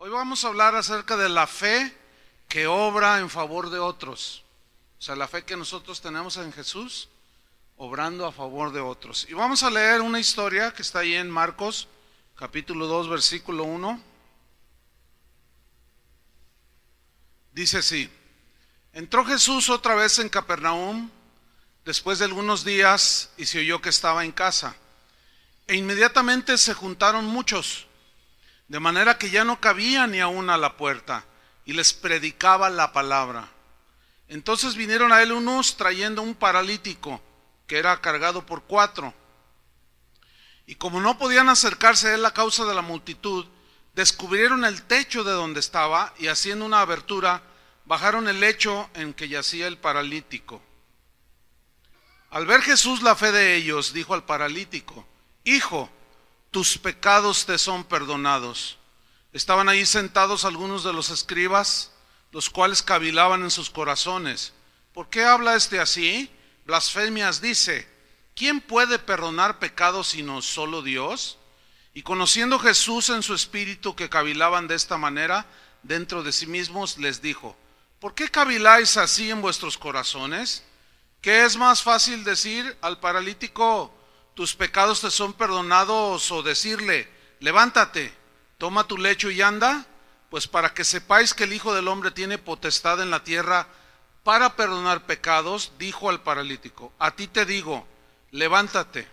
Hoy vamos a hablar acerca de la fe que obra en favor de otros. O sea, la fe que nosotros tenemos en Jesús, obrando a favor de otros. Y vamos a leer una historia que está ahí en Marcos, capítulo 2, versículo 1. Dice así: entró Jesús otra vez en Capernaum después de algunos días y se oyó que estaba en casa. E inmediatamente se juntaron muchos, de manera que ya no cabía ni aún a la puerta, y les predicaba la palabra. Entonces vinieron a él unos trayendo un paralítico, que era cargado por 4. Y como no podían acercarse a él a causa de la multitud, descubrieron el techo de donde estaba, y haciendo una abertura, bajaron el lecho en que yacía el paralítico. Al ver Jesús la fe de ellos, dijo al paralítico: hijo, tus pecados te son perdonados. Estaban ahí sentados algunos de los escribas, los cuales cavilaban en sus corazones: ¿por qué habla este así? Blasfemias dice. ¿Quién puede perdonar pecados sino solo Dios? Y conociendo Jesús en su espíritu que cavilaban de esta manera dentro de sí mismos, les dijo: ¿por qué caviláis así en vuestros corazones? ¿Qué es más fácil decir al paralítico: tus pecados te son perdonados, o decirle: levántate, toma tu lecho y anda? Pues para que sepáis que el Hijo del Hombre tiene potestad en la tierra para perdonar pecados, dijo al paralítico: a ti te digo, levántate,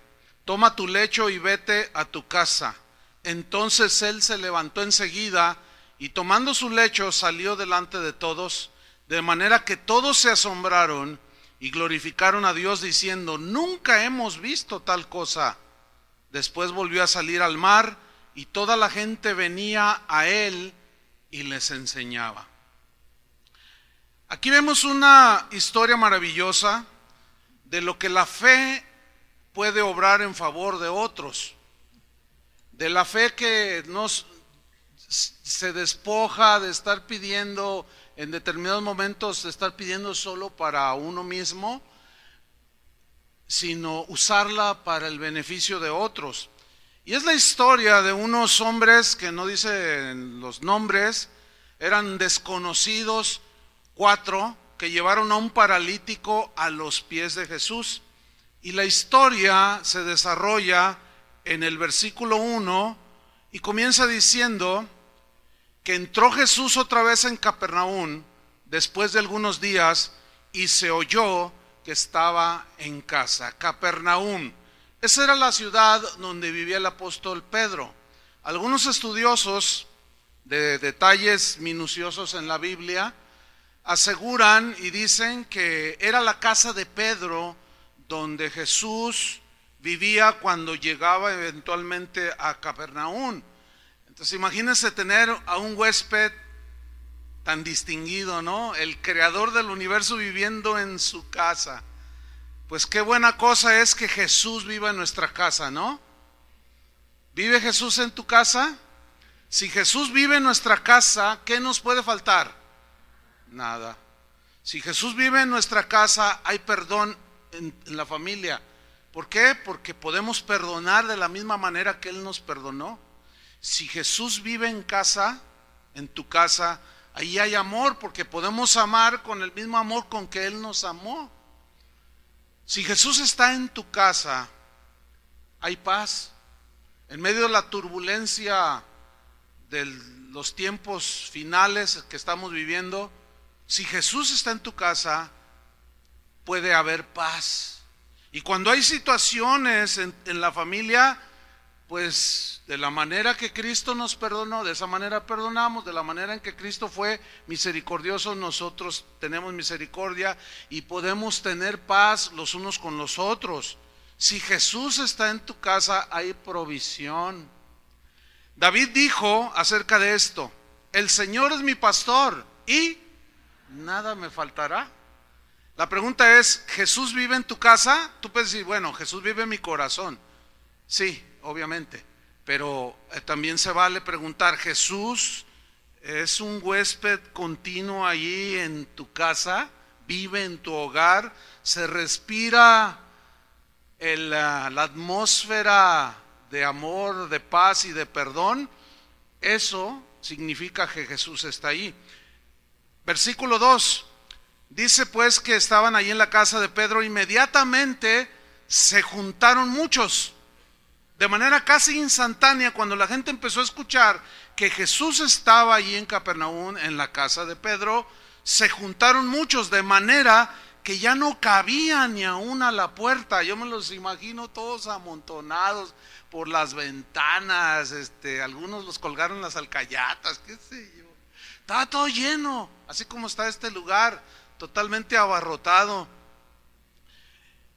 toma tu lecho y vete a tu casa. Entonces él se levantó enseguida y tomando su lecho salió delante de todos, de manera que todos se asombraron y glorificaron a Dios diciendo: nunca hemos visto tal cosa. Después volvió a salir al mar y toda la gente venía a él y les enseñaba. Aquí vemos una historia maravillosa de lo que la fe puede obrar en favor de otros, de la fe que se despoja de estar pidiendo en determinados momentos, de estar pidiendo solo para uno mismo, sino usarla para el beneficio de otros. Y es la historia de unos hombres que no dicen los nombres, eran desconocidos, 4, que llevaron a un paralítico a los pies de Jesús. Y la historia se desarrolla en el versículo 1 y comienza diciendo que entró Jesús otra vez en Capernaum después de algunos días y se oyó que estaba en casa. Capernaum, esa era la ciudad donde vivía el apóstol Pedro. Algunos estudiosos de detalles minuciosos en la Biblia aseguran y dicen que era la casa de Pedro donde Jesús vivía cuando llegaba eventualmente a Capernaum. Entonces imagínense tener a un huésped tan distinguido, ¿no? El creador del universo viviendo en su casa. Pues qué buena cosa es que Jesús viva en nuestra casa, ¿no? ¿Vive Jesús en tu casa? Si Jesús vive en nuestra casa, ¿qué nos puede faltar? Nada. Si Jesús vive en nuestra casa, hay perdón en la familia. ¿Por qué? Porque podemos perdonar de la misma manera que Él nos perdonó. Si Jesús vive en casa, en tu casa, ahí hay amor, porque podemos amar con el mismo amor con que Él nos amó. Si Jesús está en tu casa, hay paz. En medio de la turbulencia de los tiempos finales que estamos viviendo, si Jesús está en tu casa, puede haber paz. Y cuando hay situaciones en la familia, pues de la manera que Cristo nos perdonó, de esa manera perdonamos. De la manera en que Cristo fue misericordioso, nosotros tenemos misericordia y podemos tener paz los unos con los otros. Si Jesús está en tu casa, hay provisión. David dijo acerca de esto: el Señor es mi pastor y nada me faltará. La pregunta es: ¿Jesús vive en tu casa? Tú puedes decir: bueno, Jesús vive en mi corazón. Sí, obviamente, pero también se vale preguntar: ¿Jesús es un huésped continuo allí en tu casa? ¿Vive en tu hogar? ¿Se respira la atmósfera de amor, de paz y de perdón? Eso significa que Jesús está ahí. Versículo 2, dice pues que estaban ahí en la casa de Pedro, inmediatamente se juntaron muchos, de manera casi instantánea, cuando la gente empezó a escuchar que Jesús estaba allí en Capernaum, en la casa de Pedro, se juntaron muchos, de manera que ya no cabía ni aún a la puerta. Yo me los imagino todos amontonados por las ventanas, algunos los colgaron en las alcayatas, qué sé yo. Estaba todo lleno, así como está este lugar, totalmente abarrotado.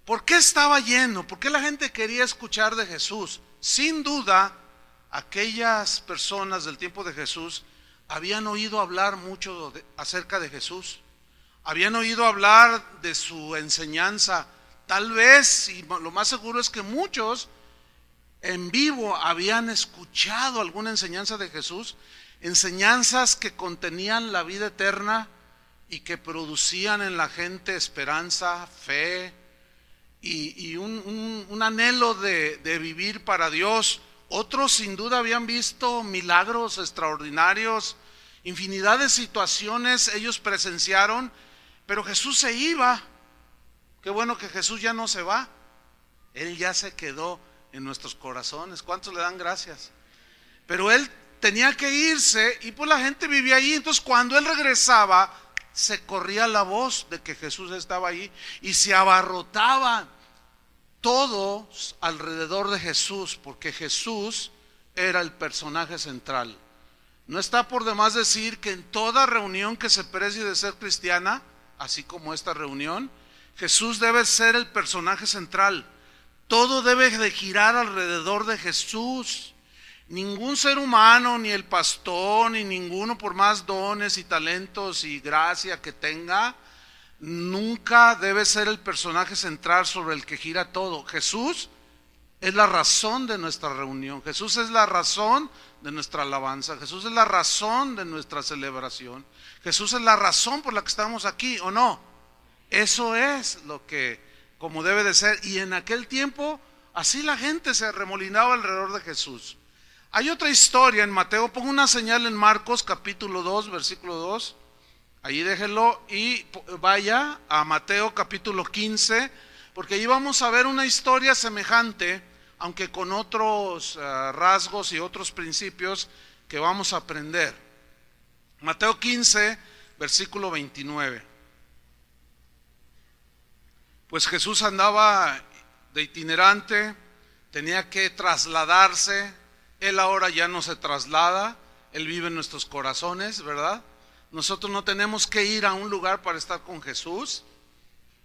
¿Por qué estaba lleno? ¿Por qué la gente quería escuchar de Jesús? Sin duda, aquellas personas del tiempo de Jesús habían oído hablar mucho acerca de Jesús. Habían oído hablar de su enseñanza. Tal vez, y lo más seguro es que muchos en vivo habían escuchado alguna enseñanza de Jesús, enseñanzas que contenían la vida eterna y que producían en la gente esperanza, fe y un anhelo de vivir para Dios. Otros sin duda habían visto milagros extraordinarios, infinidad de situaciones ellos presenciaron, pero Jesús se iba. Qué bueno que Jesús ya no se va, Él ya se quedó en nuestros corazones. ¿Cuántos le dan gracias? Pero Él tenía que irse y pues la gente vivía ahí. Entonces cuando Él regresaba, se corría la voz de que Jesús estaba ahí y se abarrotaban todos alrededor de Jesús, porque Jesús era el personaje central. No está por demás decir que en toda reunión que se precie de ser cristiana, así como esta reunión, Jesús debe ser el personaje central. Todo debe de girar alrededor de Jesús. Ningún ser humano, ni el pastor, ni ninguno, por más dones y talentos y gracia que tenga, nunca debe ser el personaje central sobre el que gira todo. Jesús es la razón de nuestra reunión. Jesús es la razón de nuestra alabanza. Jesús es la razón de nuestra celebración. Jesús es la razón por la que estamos aquí, ¿o no? Eso es lo que, como debe de ser. Y en aquel tiempo, así la gente se arremolinaba alrededor de Jesús. Hay otra historia en Mateo. Pongo una señal en Marcos capítulo 2, versículo 2. Allí déjelo y vaya a Mateo capítulo 15, porque allí vamos a ver una historia semejante, aunque con otros rasgos y otros principios que vamos a aprender. Mateo 15, versículo 29. Pues Jesús andaba de itinerante, tenía que trasladarse. Él ahora ya no se traslada, Él vive en nuestros corazones, ¿verdad? Nosotros no tenemos que ir a un lugar para estar con Jesús.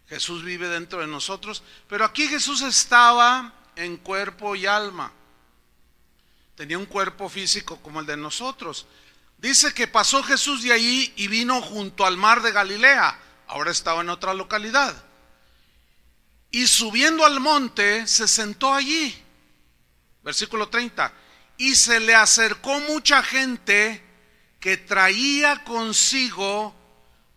Jesús vive dentro de nosotros. Pero aquí Jesús estaba en cuerpo y alma. Tenía un cuerpo físico como el de nosotros. Dice que pasó Jesús de allí y vino junto al mar de Galilea. Ahora estaba en otra localidad. Y subiendo al monte, se sentó allí. Versículo 30. Y se le acercó mucha gente que traía consigo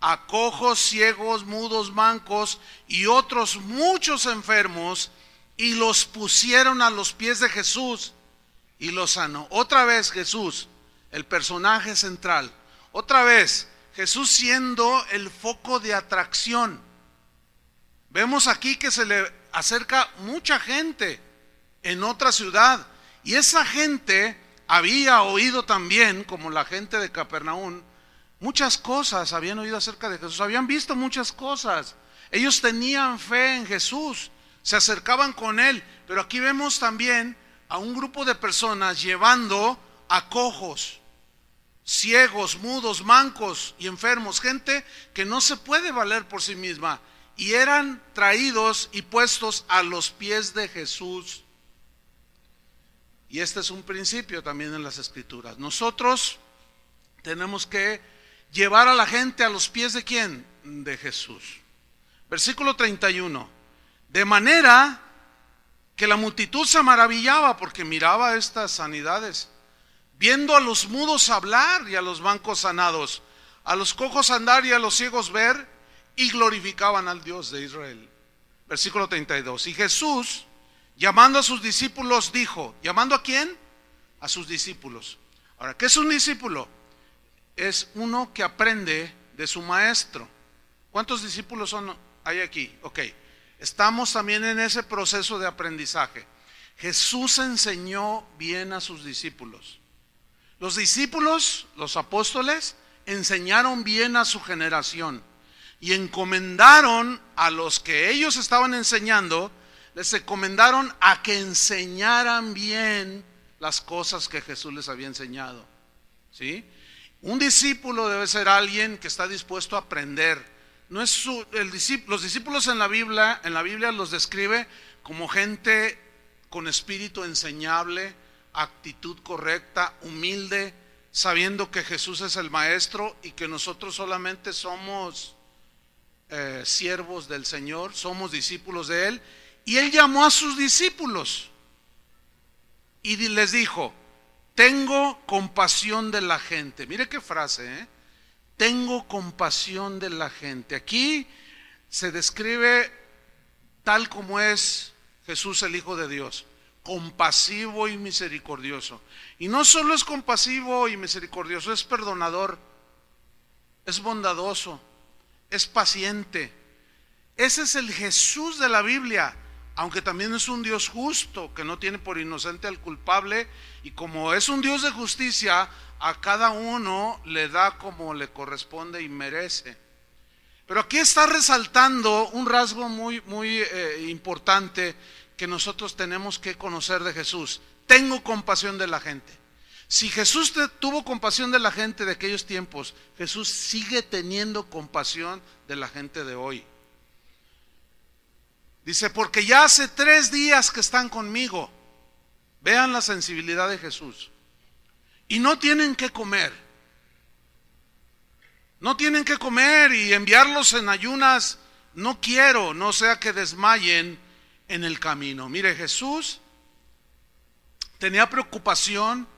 a cojos, ciegos, mudos, mancos y otros muchos enfermos, y los pusieron a los pies de Jesús y los sanó. Otra vez Jesús, el personaje central. Otra vez Jesús siendo el foco de atracción. Vemos aquí que se le acerca mucha gente en otra ciudad, y esa gente había oído también, como la gente de Capernaum, muchas cosas habían oído acerca de Jesús, habían visto muchas cosas. Ellos tenían fe en Jesús, se acercaban con Él. Pero aquí vemos también a un grupo de personas llevando a cojos, ciegos, mudos, mancos y enfermos, gente que no se puede valer por sí misma, y eran traídos y puestos a los pies de Jesús. Y este es un principio también en las Escrituras. Nosotros tenemos que llevar a la gente a los pies ¿de quién? De Jesús. Versículo 31. De manera que la multitud se maravillaba porque miraba estas sanidades, viendo a los mudos hablar y a los mancos sanados, a los cojos andar y a los ciegos ver, y glorificaban al Dios de Israel. Versículo 32. Y Jesús, llamando a sus discípulos, dijo, ¿llamando a quién? A sus discípulos. Ahora, ¿qué es un discípulo? es uno que aprende de su maestro. ¿Cuántos discípulos hay aquí? Ok, estamos también en ese proceso de aprendizaje. Jesús enseñó bien a sus discípulos. Los discípulos, los apóstoles, enseñaron bien a su generación y encomendaron a los que ellos estaban enseñando, les encomendaron a que enseñaran bien las cosas que Jesús les había enseñado. ¿Sí? Un discípulo debe ser alguien que está dispuesto a aprender. No es los discípulos en la Biblia los describe como gente con espíritu enseñable, actitud correcta, humilde, sabiendo que Jesús es el maestro y que nosotros solamente somos siervos del Señor, somos discípulos de Él. Y Él llamó a sus discípulos y les dijo: tengo compasión de la gente. Mire qué frase, tengo compasión de la gente. Aquí se describe tal como es Jesús, el Hijo de Dios: compasivo y misericordioso. Y no solo es compasivo y misericordioso, es perdonador, es bondadoso, es paciente. Ese es el Jesús de la Biblia. Aunque también es un Dios justo, que no tiene por inocente al culpable, y como es un Dios de justicia, a cada uno le da como le corresponde y merece. Pero aquí está resaltando un rasgo muy importante que nosotros tenemos que conocer de Jesús: tengo compasión de la gente. Si Jesús tuvo compasión de la gente de aquellos tiempos, Jesús sigue teniendo compasión de la gente de hoy. Dice: porque ya hace 3 días que están conmigo. Vean la sensibilidad de Jesús. Y no tienen que comer. No tienen que comer, y enviarlos en ayunas no quiero, no sea que desmayen en el camino. Mire, Jesús tenía preocupación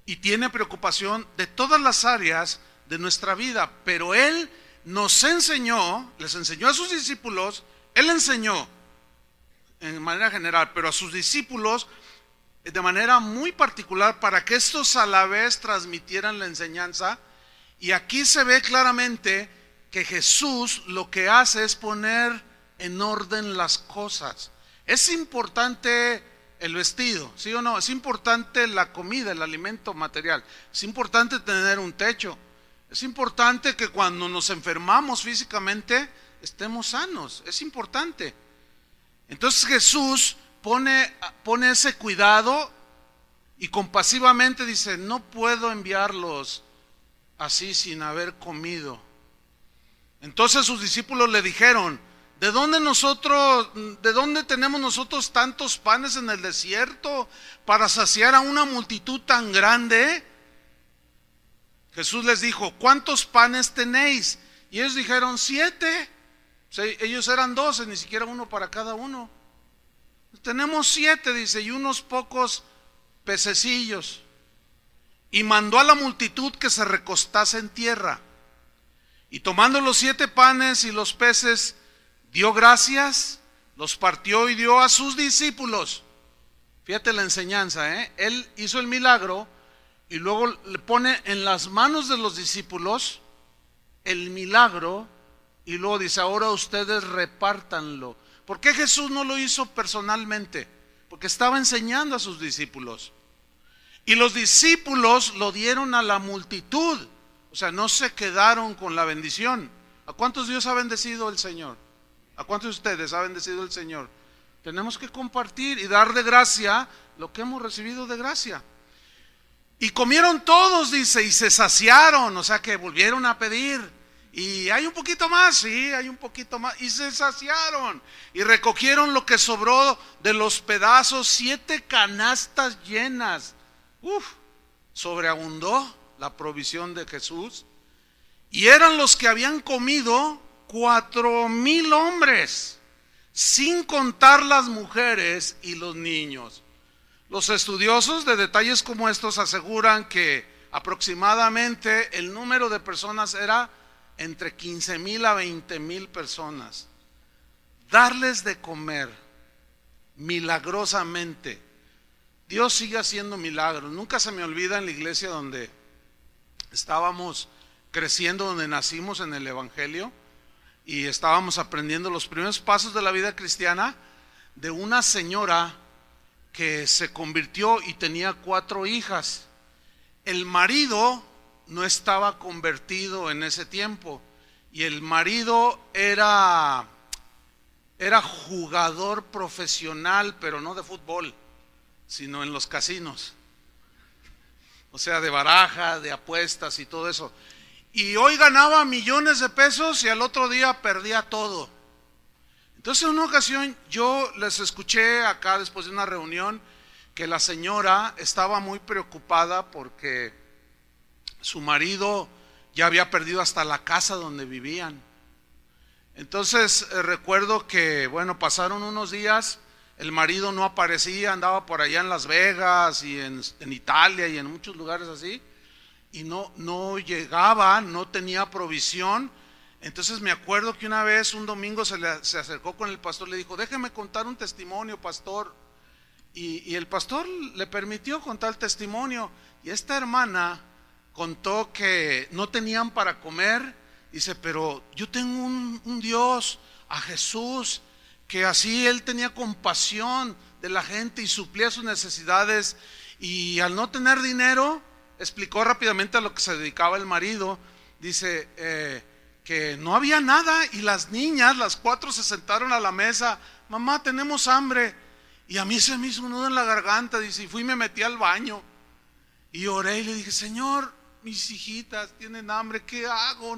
y tiene preocupación de todas las áreas de nuestra vida, pero Él nos enseñó, les enseñó a sus discípulos. Él enseñó en manera general, pero a sus discípulos de manera muy particular, para que estos a la vez transmitieran la enseñanza. Y aquí se ve claramente que Jesús lo que hace es poner en orden las cosas. Es importante el vestido, ¿sí o no? Es importante la comida, el alimento material. Es importante tener un techo. Es importante que cuando nos enfermamos físicamente estemos sanos, es importante. Entonces Jesús pone ese cuidado y compasivamente dice: no puedo enviarlos así sin haber comido. Entonces sus discípulos le dijeron: ¿de dónde tenemos nosotros tantos panes en el desierto para saciar a una multitud tan grande? Jesús les dijo: ¿cuántos panes tenéis? Y ellos dijeron: 7. Ellos eran 12, ni siquiera uno para cada uno. Tenemos 7, dice, y unos pocos pececillos. Y mandó a la multitud que se recostase en tierra. Y tomando los 7 panes y los peces, dio gracias, los partió y dio a sus discípulos. Fíjate la enseñanza, Él hizo el milagro y luego le pone en las manos de los discípulos el milagro. Y luego dice: ahora ustedes repártanlo. ¿Por qué Jesús no lo hizo personalmente? Porque estaba enseñando a sus discípulos. Y los discípulos lo dieron a la multitud. O sea, no se quedaron con la bendición. ¿A cuántos Dios ha bendecido el Señor? ¿A cuántos de ustedes ha bendecido el Señor? Tenemos que compartir y dar de gracia lo que hemos recibido de gracia. Y comieron todos, dice, y se saciaron. O sea que volvieron a pedir. Y hay un poquito más, sí, hay un poquito más. Y se saciaron y recogieron lo que sobró de los pedazos, 7 canastas llenas. Sobreabundó la provisión de Jesús. Y eran los que habían comido 4,000 hombres, sin contar las mujeres y los niños. Los estudiosos de detalles como estos aseguran que aproximadamente el número de personas era entre 15,000 a 20,000 personas. Darles de comer milagrosamente. Dios sigue haciendo milagros. Nunca se me olvida en la iglesia donde estábamos creciendo donde nacimos en el Evangelio y estábamos aprendiendo los primeros pasos de la vida cristiana de una señora que se convirtió y tenía 4 hijas. El marido no estaba convertido en ese tiempo y el marido era jugador profesional, pero no de fútbol, sino en los casinos, o sea, de baraja, de apuestas y todo eso. Y hoy ganaba millones de pesos y al otro día perdía todo. Entonces en una ocasión yo les escuché acá después de una reunión que la señora estaba muy preocupada porque su marido ya había perdido hasta la casa donde vivían. Entonces recuerdo que, bueno, pasaron unos días, el marido no aparecía, andaba por allá en Las Vegas y en Italia y en muchos lugares así, y no llegaba, no tenía provisión. Entonces me acuerdo que una vez, un domingo, se acercó con el pastor, le dijo: déjeme contar un testimonio, pastor. Y el pastor le permitió contar el testimonio, y esta hermana contó que no tenían para comer. Dice: pero yo tengo un Dios, a Jesús, que así Él tenía compasión de la gente y suplía sus necesidades. Y al no tener dinero, explicó rápidamente a lo que se dedicaba el marido. Dice que no había nada y las niñas, las 4, se sentaron a la mesa. Mamá, tenemos hambre. Y a mí se me hizo un nudo en la garganta. Dice: y fui y me metí al baño y oré y le dije: Señor, mis hijitas tienen hambre, ¿qué hago?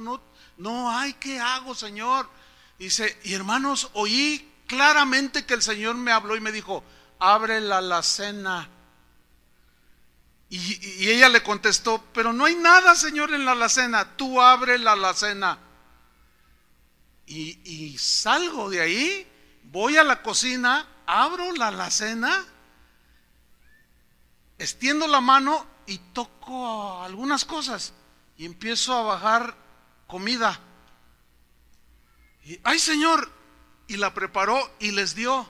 No hay, ¿qué hago, Señor? Dice: y hermanos, oí claramente que el Señor me habló y me dijo: abre la alacena. Y ella le contestó: pero no hay nada, Señor, en la alacena. Tú abre la alacena. Y salgo de ahí, voy a la cocina, abro la alacena, extiendo la mano y toco algunas cosas y empiezo a bajar comida. Y, ¡ay, Señor! Y la preparó y les dio.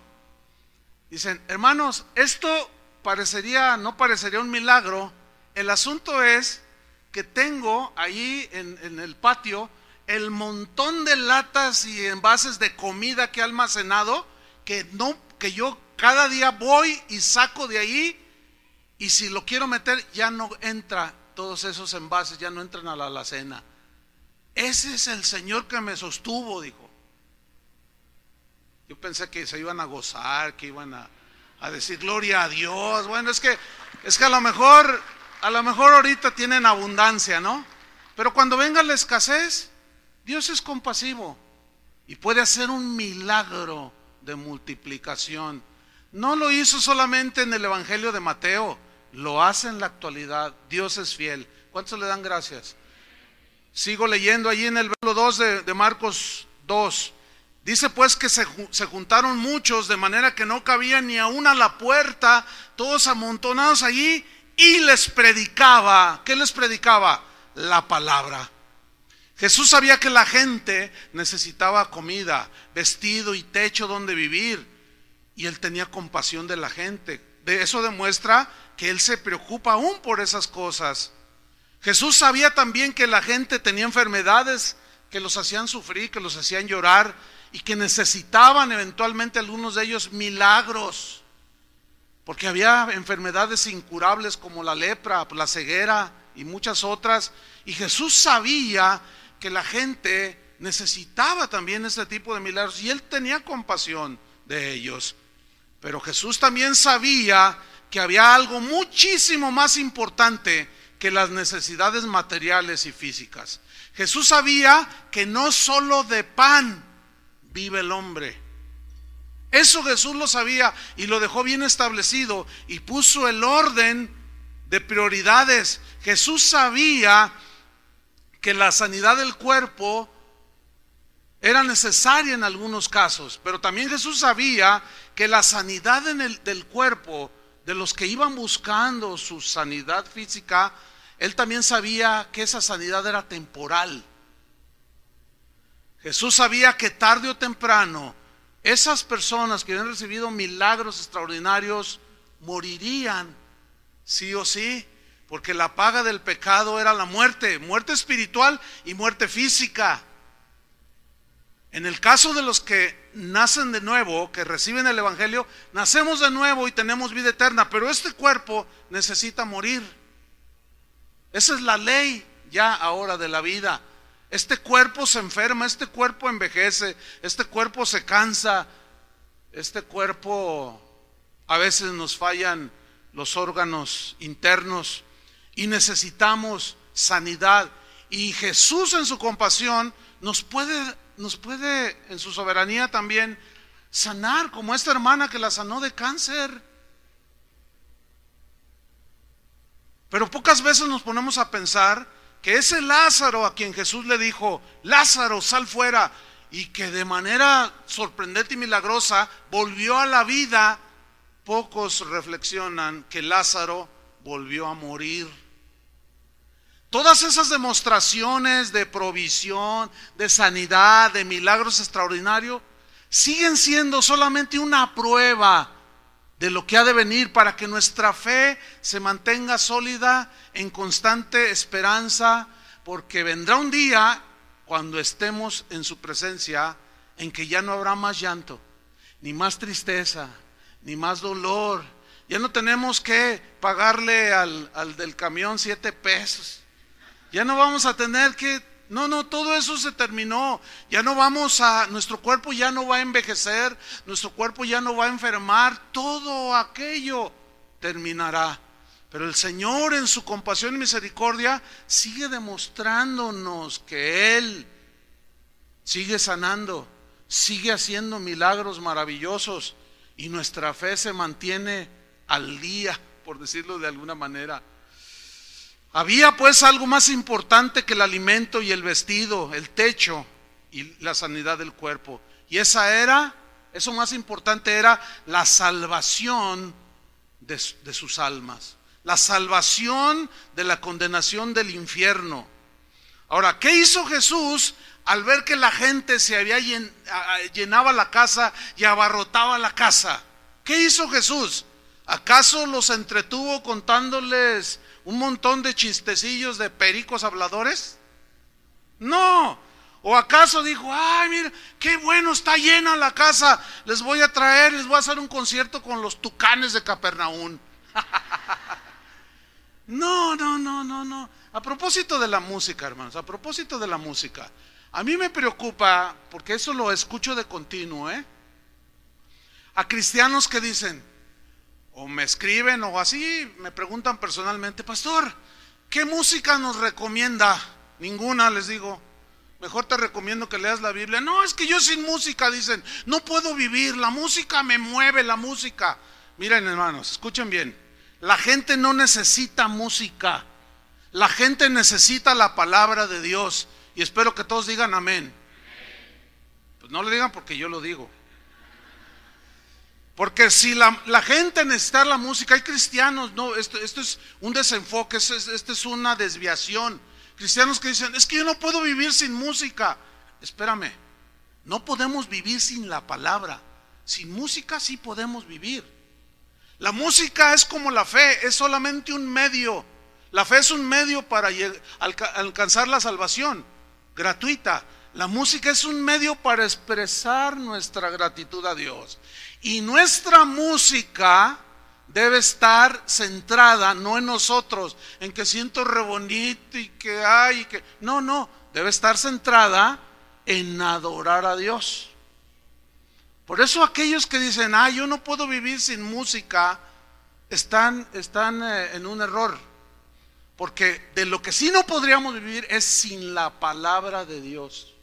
Dicen: hermanos, esto no parecería un milagro. El asunto es que tengo ahí en el patio el montón de latas y envases de comida que he almacenado, que yo cada día voy y saco de ahí, y si lo quiero meter ya no entra, todos esos envases ya no entran a la alacena. Ese es el Señor que me sostuvo, dijo. Yo pensé que se iban a gozar, que iban a decir gloria a Dios. Bueno, es que a lo mejor ahorita tienen abundancia, ¿no? Pero cuando venga la escasez, Dios es compasivo y puede hacer un milagro de multiplicación. No lo hizo solamente en el Evangelio de Mateo, lo hace en la actualidad. Dios es fiel. ¿Cuántos le dan gracias? Sigo leyendo allí en el versículo 2 de Marcos 2. Dice pues que se juntaron muchos, de manera que no cabía ni aún a la puerta, todos amontonados allí, y les predicaba. ¿Qué les predicaba? La palabra. Jesús sabía que la gente necesitaba comida, vestido y techo donde vivir, y Él tenía compasión de la gente. De eso demuestra que Él se preocupa aún por esas cosas. Jesús sabía también que la gente tenía enfermedades que los hacían sufrir, que los hacían llorar, y que necesitaban eventualmente algunos de ellos milagros, porque había enfermedades incurables como la lepra, la ceguera y muchas otras. Y Jesús sabía que la gente necesitaba también ese tipo de milagros, y Él tenía compasión de ellos. Pero Jesús también sabía que había algo muchísimo más importante que las necesidades materiales y físicas. Jesús sabía que no solo de pan vive el hombre. Eso Jesús lo sabía y lo dejó bien establecido y puso el orden de prioridades. Jesús sabía que la sanidad del cuerpo era necesaria en algunos casos, pero también Jesús sabía que la sanidad del cuerpo de los que iban buscando su sanidad física, Él también sabía que esa sanidad era temporal. Jesús sabía que tarde o temprano esas personas que habían recibido milagros extraordinarios morirían, sí o sí. porque la paga del pecado era la muerte, muerte espiritual y muerte física. En el caso de los que nacen de nuevo, que reciben el evangelio, nacemos de nuevo y tenemos vida eterna, pero este cuerpo necesita morir. Esa es la ley ya ahora de la vida. Este cuerpo se enferma, este cuerpo envejece, este cuerpo se cansa, este cuerpo a veces nos fallan los órganos internos y necesitamos sanidad. Y Jesús en su compasión nos puede en su soberanía también sanar, como esta hermana que la sanó de cáncer. Pero pocas veces nos ponemos a pensar que ese Lázaro a quien Jesús le dijo, Lázaro, sal fuera, y que de manera sorprendente y milagrosa volvió a la vida, pocos reflexionan que Lázaro volvió a morir. Todas esas demostraciones de provisión, de sanidad, de milagros extraordinarios, siguen siendo solamente una prueba de lo que ha de venir para que nuestra fe se mantenga sólida en constante esperanza, porque vendrá un día cuando estemos en su presencia en que ya no habrá más llanto, ni más tristeza, ni más dolor. Ya no tenemos que pagarle al del camión 7 pesos. Ya no vamos a tener que, no, todo eso se terminó. Ya no vamos nuestro cuerpo ya no va a envejecer, nuestro cuerpo ya no va a enfermar, todo aquello terminará. Pero el Señor en su compasión y misericordia sigue demostrándonos que Él sigue sanando, sigue haciendo milagros maravillosos y nuestra fe se mantiene al día, por decirlo de alguna manera. Había pues algo más importante que el alimento y el vestido, el techo y la sanidad del cuerpo. Y eso más importante era la salvación de sus almas, la salvación de la condenación del infierno. Ahora, ¿qué hizo Jesús al ver que la gente se había llenaba la casa y abarrotaba la casa? ¿Qué hizo Jesús? ¿Acaso los entretuvo contándoles un montón de chistecillos de pericos habladores? No. ¿O acaso dijo, ay, mira, qué bueno, está llena la casa, les voy a hacer un concierto con los Tucanes de Capernaum? No. A propósito de la música, hermanos, a propósito de la música, a mí me preocupa, porque eso lo escucho de continuo, a cristianos que dicen, o me escriben o así, me preguntan personalmente, pastor, ¿qué música nos recomienda? Ninguna, les digo. Mejor te recomiendo que leas la Biblia. No, es que yo sin música, dicen, no puedo vivir, la música me mueve, la música. Miren, hermanos, escuchen bien, la gente no necesita música, la gente necesita la palabra de Dios. Y espero que todos digan amén. Pues no le digan porque yo lo digo. Porque si la gente necesita la música, hay cristianos, no, esto es un desenfoque, esto es una desviación. Cristianos que dicen, es que yo no puedo vivir sin música. Espérame, no podemos vivir sin la palabra. Sin música sí podemos vivir. La música es como la fe, es solamente un medio. La fe es un medio para alcanzar la salvación gratuita. La música es un medio para expresar nuestra gratitud a Dios. Y nuestra música debe estar centrada no en nosotros, en que siento re bonito y que hay, que no, debe estar centrada en adorar a Dios. Por eso aquellos que dicen, yo no puedo vivir sin música, están en un error. Porque de lo que sí no podríamos vivir es sin la palabra de Dios.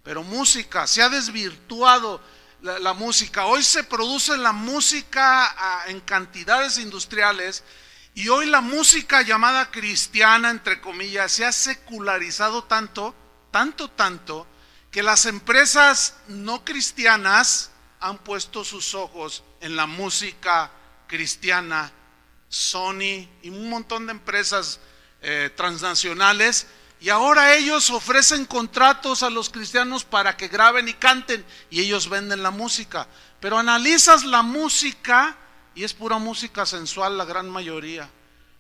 Pero música, se ha desvirtuado la música. Hoy se produce la música en cantidades industriales y hoy la música llamada cristiana, entre comillas, se ha secularizado tanto, que las empresas no cristianas han puesto sus ojos en la música cristiana. Sony y un montón de empresas transnacionales, y ahora ellos ofrecen contratos a los cristianos para que graben y canten, y ellos venden la música. Pero analizas la música y es pura música sensual la gran mayoría.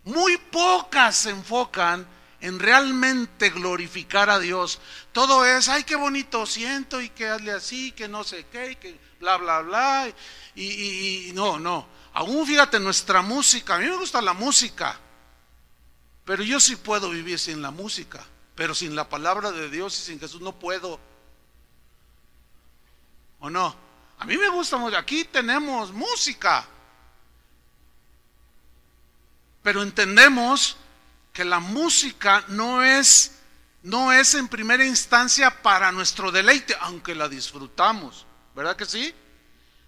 Muy pocas se enfocan en realmente glorificar a Dios. Todo es, ay, qué bonito siento, y que hazle así, que no sé qué, y que bla, bla, bla. Y no. Aún fíjate, nuestra música, a mí me gusta la música, pero yo sí puedo vivir sin la música, pero sin la palabra de Dios y sin Jesús no puedo. ¿O no? A mí me gusta mucho, aquí tenemos música, pero entendemos que la música no es en primera instancia para nuestro deleite, aunque la disfrutamos, ¿verdad que sí?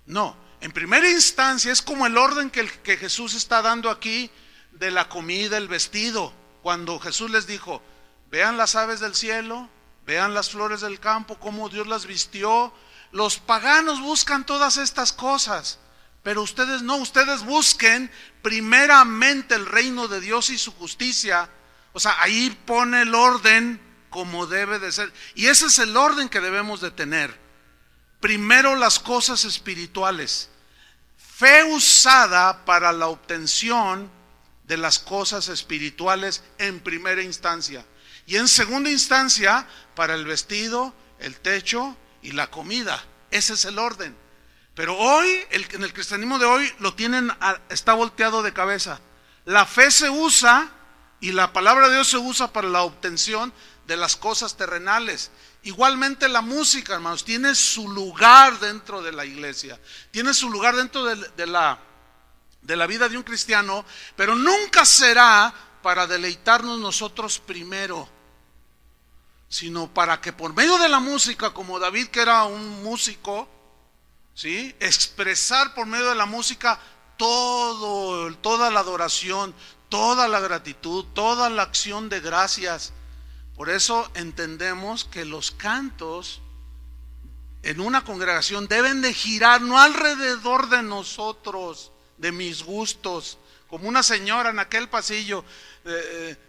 No, en primera instancia es como el orden que Jesús está dando aquí de la comida, el vestido. Cuando Jesús les dijo, vean las aves del cielo, vean las flores del campo, cómo Dios las vistió. Los paganos buscan todas estas cosas, pero ustedes no, ustedes busquen primeramente el reino de Dios y su justicia. O sea, ahí pone el orden como debe de ser. Y ese es el orden que debemos de tener. Primero las cosas espirituales. Fe usada para la obtención de las cosas espirituales en primera instancia. Y en segunda instancia, para el vestido, el techo y la comida. Ese es el orden. Pero hoy, en el cristianismo de hoy, está volteado de cabeza. La fe se usa y la palabra de Dios se usa para la obtención de las cosas terrenales. Igualmente la música, hermanos, tiene su lugar dentro de la iglesia, tiene su lugar dentro de la vida de un cristiano, pero nunca será para deleitarnos nosotros primero, sino para que por medio de la música, como David, que era un músico, ¿sí?, expresar por medio de la música toda la adoración, toda la gratitud, toda la acción de gracias. Por eso entendemos que los cantos en una congregación deben de girar no alrededor de nosotros, de mis gustos. Como una señora en aquel pasillo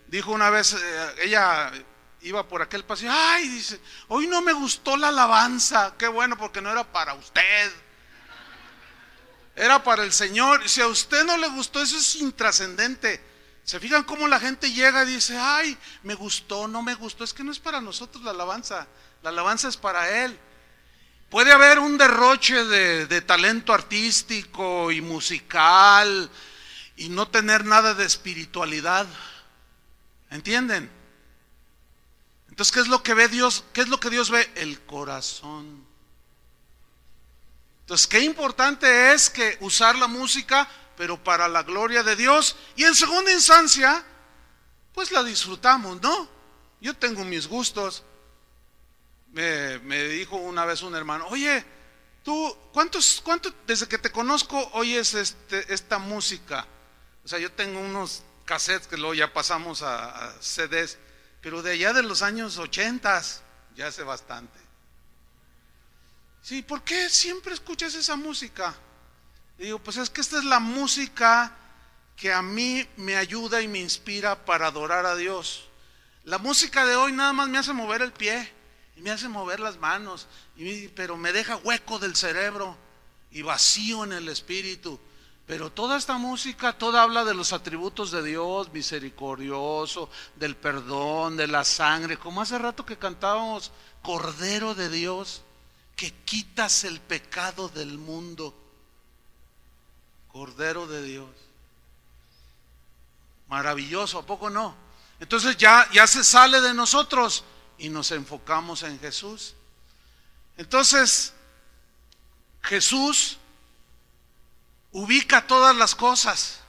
dijo una vez, ella iba por aquel pasillo, ay, dice, hoy no me gustó la alabanza. Qué bueno, porque no era para usted, era para el Señor. Si a usted no le gustó, eso es intrascendente. ¿Se fijan cómo la gente llega y dice, ay, me gustó, no me gustó? Es que no es para nosotros la alabanza es para Él. Puede haber un derroche de talento artístico y musical y no tener nada de espiritualidad. ¿Entienden? Entonces, ¿qué es lo que ve Dios? ¿Qué es lo que Dios ve? El corazón. Entonces, qué importante es que usar la música, pero para la gloria de Dios. Y en segunda instancia, pues la disfrutamos, ¿no? Yo tengo mis gustos. Me dijo una vez un hermano, oye, tú, ¿cuánto desde que te conozco oyes esta música? O sea, yo tengo unos cassettes que luego ya pasamos a CDs, pero de allá de los años 80, ya hace bastante. Sí, ¿por qué siempre escuchas esa música? Y digo, pues es que esta es la música que a mí me ayuda y me inspira para adorar a Dios. La música de hoy nada más me hace mover el pie y me hace mover las manos, pero me deja hueco del cerebro y vacío en el espíritu. Pero toda esta música, toda habla de los atributos de Dios, misericordioso, del perdón, de la sangre, como hace rato que cantábamos, Cordero de Dios, que quitas el pecado del mundo. Cordero de Dios. Maravilloso, ¿a poco no? Entonces ya se sale de nosotros y nos enfocamos en Jesús. Entonces, Jesús ubica todas las cosas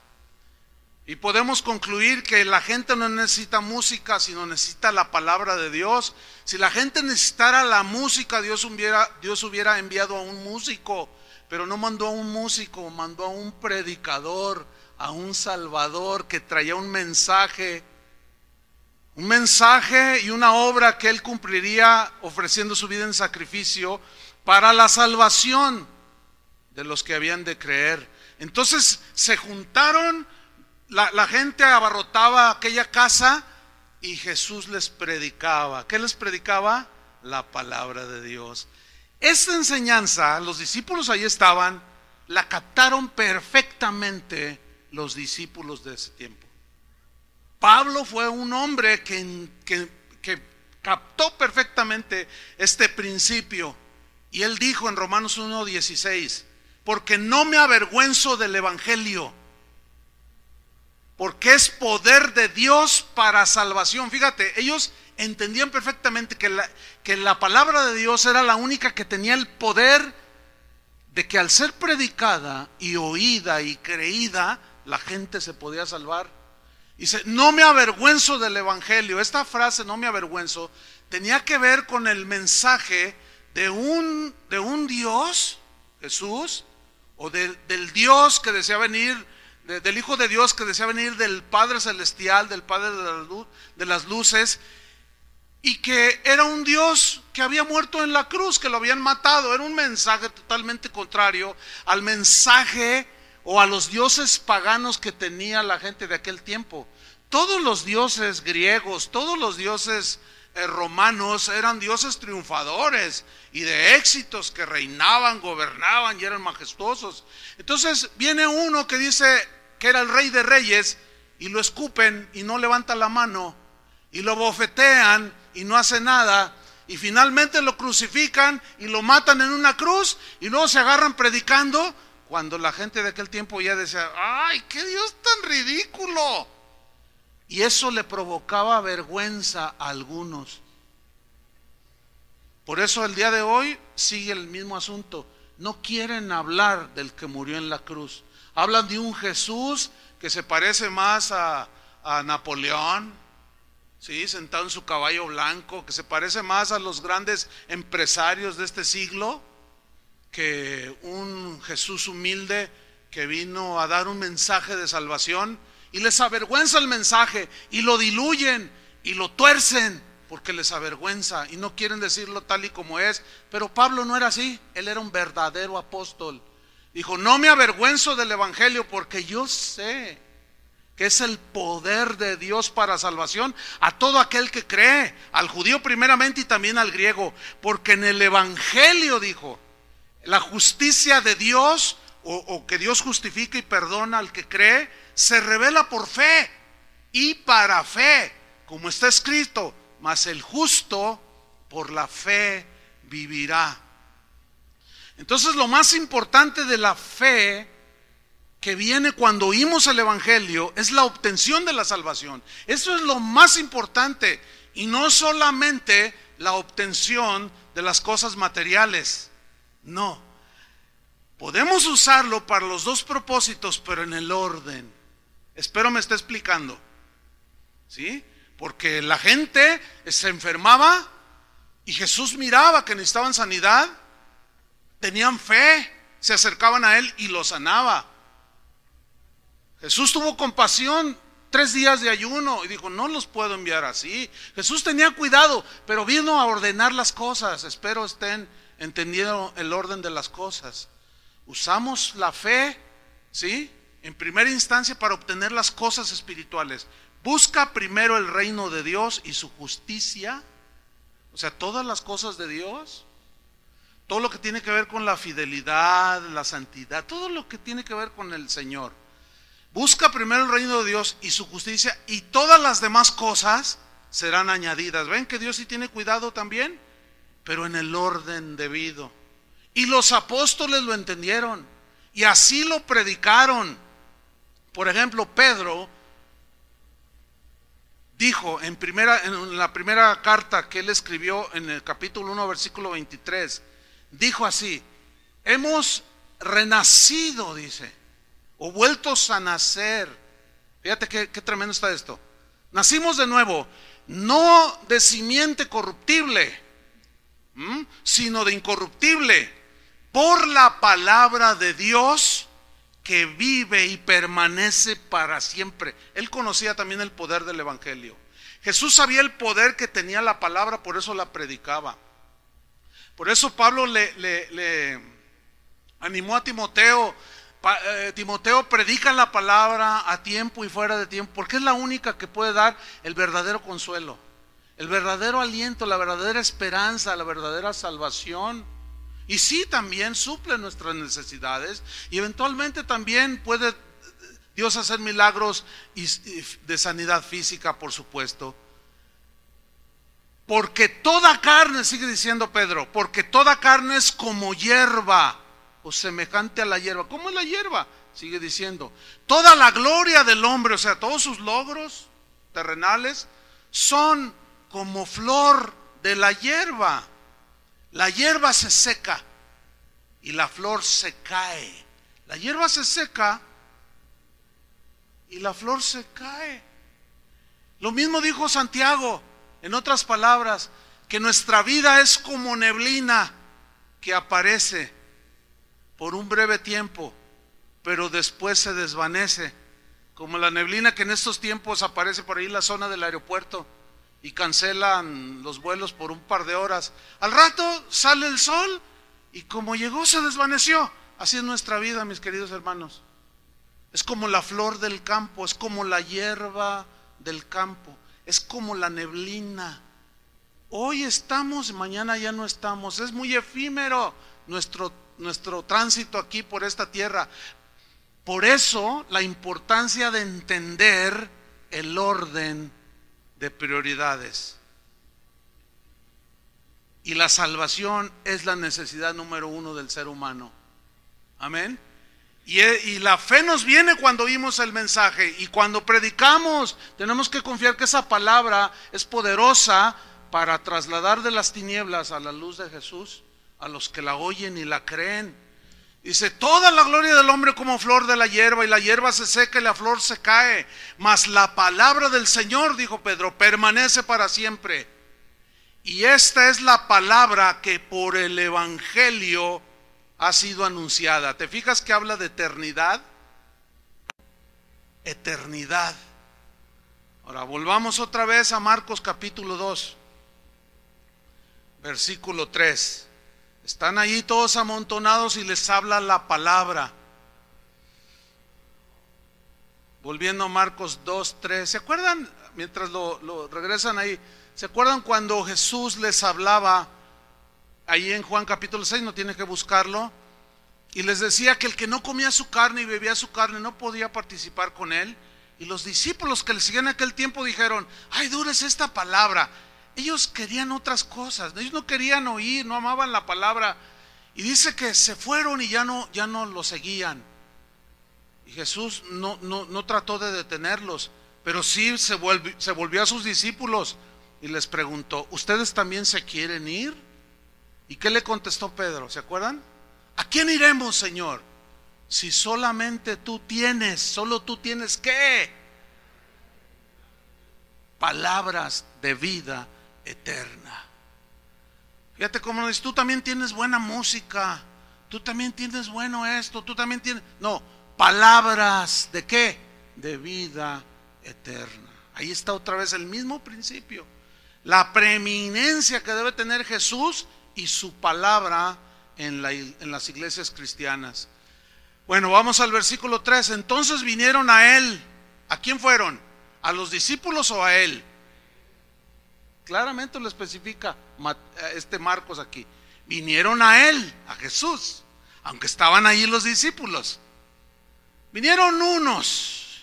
y podemos concluir que la gente no necesita música, sino necesita la palabra de Dios. Si la gente necesitara la música, Dios hubiera enviado a un músico, pero no mandó a un músico, mandó a un predicador, a un salvador que traía un mensaje y una obra que él cumpliría ofreciendo su vida en sacrificio para la salvación de los que habían de creer. Entonces se juntaron, la gente abarrotaba aquella casa y Jesús les predicaba. ¿Qué les predicaba? La palabra de Dios. Esta enseñanza, los discípulos ahí estaban, la captaron perfectamente los discípulos de ese tiempo. Pablo fue un hombre que captó perfectamente este principio. Y él dijo en Romanos 1:16, porque no me avergüenzo del evangelio, porque es poder de Dios para salvación. Fíjate, ellos entendían perfectamente que la palabra de Dios era la única que tenía el poder de que al ser predicada y oída y creída, la gente se podía salvar. Dice, no me avergüenzo del evangelio. Esta frase, no me avergüenzo, tenía que ver con el mensaje de un Dios, Jesús, o del Dios que desea venir, del Hijo de Dios que desea venir del Padre Celestial, del Padre de las luces, y que era un Dios que había muerto en la cruz, que lo habían matado. Era un mensaje totalmente contrario al mensaje o a los dioses paganos que tenía la gente de aquel tiempo. Todos los dioses griegos, todos los dioses romanos eran dioses triunfadores y de éxitos, que reinaban, gobernaban y eran majestuosos. Entonces viene uno que dice que era el rey de reyes y lo escupen y no levanta la mano, y lo bofetean y no hace nada, y finalmente lo crucifican y lo matan en una cruz, y luego se agarran predicando, cuando la gente de aquel tiempo ya decía, ¡ay, qué Dios tan ridículo! Y eso le provocaba vergüenza a algunos. Por eso el día de hoy sigue el mismo asunto. No quieren hablar del que murió en la cruz. Hablan de un Jesús que se parece más a Napoleón, ¿sí?, sentado en su caballo blanco, que se parece más a los grandes empresarios de este siglo, que un Jesús humilde que vino a dar un mensaje de salvación, y les avergüenza el mensaje, y lo diluyen, y lo tuercen, porque les avergüenza, y no quieren decirlo tal y como es. Pero Pablo no era así, él era un verdadero apóstol. Dijo, no me avergüenzo del evangelio, porque yo sé que es el poder de Dios para salvación a todo aquel que cree, al judío primeramente y también al griego. Porque en el evangelio, dijo, la justicia de Dios, o que Dios justifica y perdona al que cree, se revela por fe y para fe, como está escrito, mas el justo por la fe vivirá. Entonces lo más importante de la fe que viene cuando oímos el evangelio es la obtención de la salvación. Eso es lo más importante, y no solamente la obtención de las cosas materiales. No, podemos usarlo para los dos propósitos, pero en el orden. Espero me esté explicando, ¿sí? Porque la gente se enfermaba y Jesús miraba que necesitaban sanidad, tenían fe, se acercaban a él y los sanaba. Jesús tuvo compasión, 3 días de ayuno, y dijo, no los puedo enviar así. Jesús tenía cuidado, pero vino a ordenar las cosas. Espero estén entendiendo el orden de las cosas. Usamos la fe, ¿sí?, en primera instancia para obtener las cosas espirituales. Busca primero el reino de Dios y su justicia, o sea, todas las cosas de Dios, todo lo que tiene que ver con la fidelidad, la santidad, todo lo que tiene que ver con el Señor. Busca primero el reino de Dios y su justicia, y todas las demás cosas serán añadidas. ¿Ven que Dios sí tiene cuidado también? Pero en el orden debido. Y los apóstoles lo entendieron y así lo predicaron. Por ejemplo, Pedro dijo en la primera carta que él escribió, en el capítulo 1, versículo 23, dijo así: hemos renacido, dice, o vueltos a nacer. Fíjate qué tremendo está esto. Nacimos de nuevo, no de simiente corruptible, sino de incorruptible, por la palabra de Dios que vive y permanece para siempre. Él conocía también el poder del evangelio. Jesús sabía el poder que tenía la palabra, por eso la predicaba. Por eso Pablo le animó a Timoteo. Timoteo, predica la palabra a tiempo y fuera de tiempo, porque es la única que puede dar el verdadero consuelo, el verdadero aliento, la verdadera esperanza, la verdadera salvación. Y sí, también suple nuestras necesidades, y eventualmente también puede Dios hace milagros y de sanidad física, por supuesto. Porque toda carne, sigue diciendo Pedro, porque toda carne es como hierba, o semejante a la hierba. ¿Cómo es la hierba? Sigue diciendo, toda la gloria del hombre, o sea, todos sus logros terrenales, son como flor de la hierba. La hierba se seca y la flor se cae. La hierba se seca y la flor se cae. Lo mismo dijo Santiago, en otras palabras, que nuestra vida es como neblina que aparece por un breve tiempo, pero después se desvanece, como la neblina que en estos tiempos aparece por ahí en la zona del aeropuerto y cancelan los vuelos por un par de horas. Al rato sale el sol y como llegó se desvaneció. Así es nuestra vida, mis queridos hermanos. Es como la flor del campo, es como la hierba del campo, es como la neblina. Hoy estamos, mañana ya no estamos. Es muy efímero nuestro tránsito aquí por esta tierra. Por eso la importancia de entender el orden de prioridades. Y la salvación es la necesidad número uno del ser humano. Amén. Y la fe nos viene cuando oímos el mensaje, y cuando predicamos tenemos que confiar que esa palabra es poderosa para trasladar de las tinieblas a la luz de Jesús a los que la oyen y la creen. Dice, toda la gloria del hombre como flor de la hierba, y la hierba se seca y la flor se cae, mas la palabra del Señor, dijo Pedro, permanece para siempre. Y esta es la palabra que por el evangelio ha sido anunciada. ¿Te fijas que habla de eternidad? Eternidad. Ahora volvamos otra vez a Marcos capítulo 2, versículo 3. Están allí todos amontonados y les habla la palabra. Volviendo a Marcos 2, 3. ¿Se acuerdan? Mientras lo regresan ahí, ¿se acuerdan cuando Jesús les hablaba ahí en Juan capítulo 6? No tiene que buscarlo. Y les decía que el que no comía su carne y bebía su carne no podía participar con él. Y los discípulos que le seguían en aquel tiempo dijeron, ay, dura es esta palabra. Ellos querían otras cosas, ellos no querían oír, no amaban la palabra. Y dice que se fueron y ya no lo seguían. Y Jesús no trató de detenerlos, pero sí se volvió a sus discípulos y les preguntó, ¿ustedes también se quieren ir? ¿Y qué le contestó Pedro? ¿Se acuerdan? ¿A quién iremos, Señor? Si solamente solo tú tienes ¿qué? Palabras de vida eterna. Fíjate cómo dices, tú también tienes buena música, tú también tienes bueno esto, tú también tienes, no, palabras de ¿qué? De vida eterna. Ahí está otra vez el mismo principio, la preeminencia que debe tener Jesús y su palabra en las iglesias cristianas. Bueno, vamos al versículo 3. Entonces vinieron a él. ¿A quién fueron? ¿A los discípulos o a él? Claramente lo especifica Marcos aquí. Vinieron a él, a Jesús, aunque estaban ahí los discípulos. Vinieron unos,